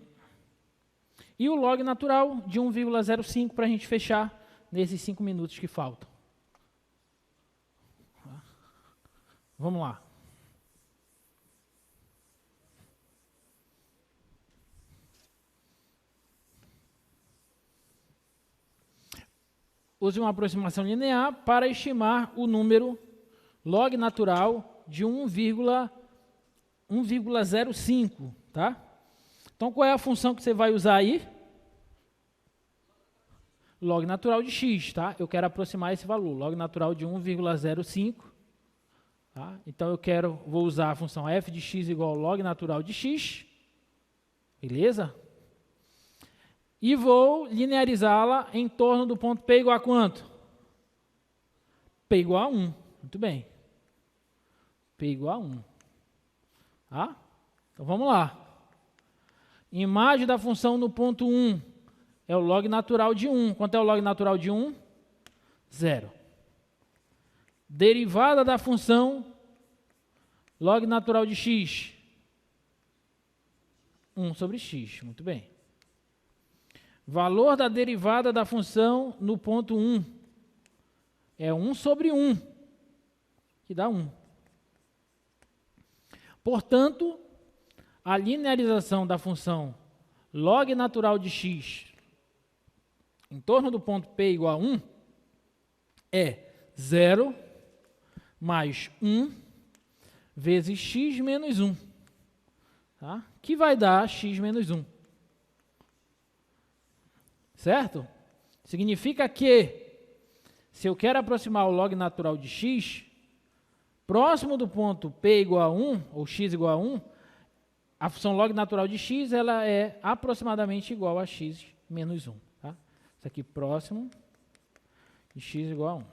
o log natural de 1,05 para a gente fechar nesses 5 minutos que faltam. Vamos lá. use uma aproximação linear para estimar o número log natural de 1,05, tá? Então, qual é a função que você vai usar aí? Log natural de x, tá? Eu quero aproximar esse valor, log natural de 1,05. Tá? Então, vou usar a função f de x igual ao log natural de x. Beleza? E vou linearizá-la em torno do ponto P igual a quanto? P igual a 1. Muito bem. P igual a 1. Tá? Então, vamos lá. Imagem da função no ponto 1 é o log natural de 1. Quanto é o log natural de 1? 0. Derivada da função log natural de x. 1 sobre x. Muito bem. Valor da derivada da função no ponto 1 é 1 sobre 1, que dá 1. Portanto, a linearização da função log natural de x em torno do ponto P igual a 1 é 0 mais 1 vezes x menos 1, tá? Que vai dar x menos 1. Certo? Significa que, se eu quero aproximar o log natural de x, próximo do ponto P igual a 1, ou x igual a 1, a função log natural de x ela é aproximadamente igual a x menos 1. Tá? Isso aqui próximo de x igual a 1.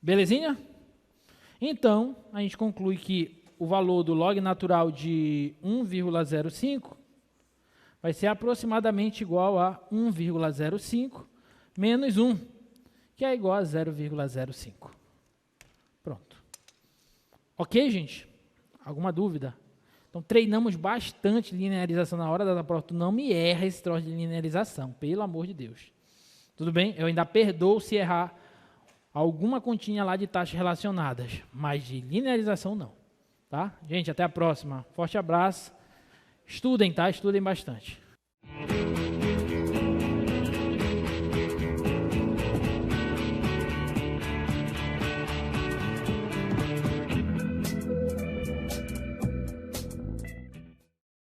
Belezinha? Então, a gente conclui que o valor do log natural de 1,05 vai ser aproximadamente igual a 1,05 menos 1, que é igual a 0,05. Pronto. Ok, gente? Alguma dúvida? Então, treinamos bastante linearização na hora da prova. Tu não me erra esse troço de linearização, pelo amor de Deus. Tudo bem? Eu ainda perdoo se errar alguma continha lá de taxas relacionadas, mas de linearização não. Tá? Gente, até a próxima. Forte abraço. Estudem, tá? Estudem bastante.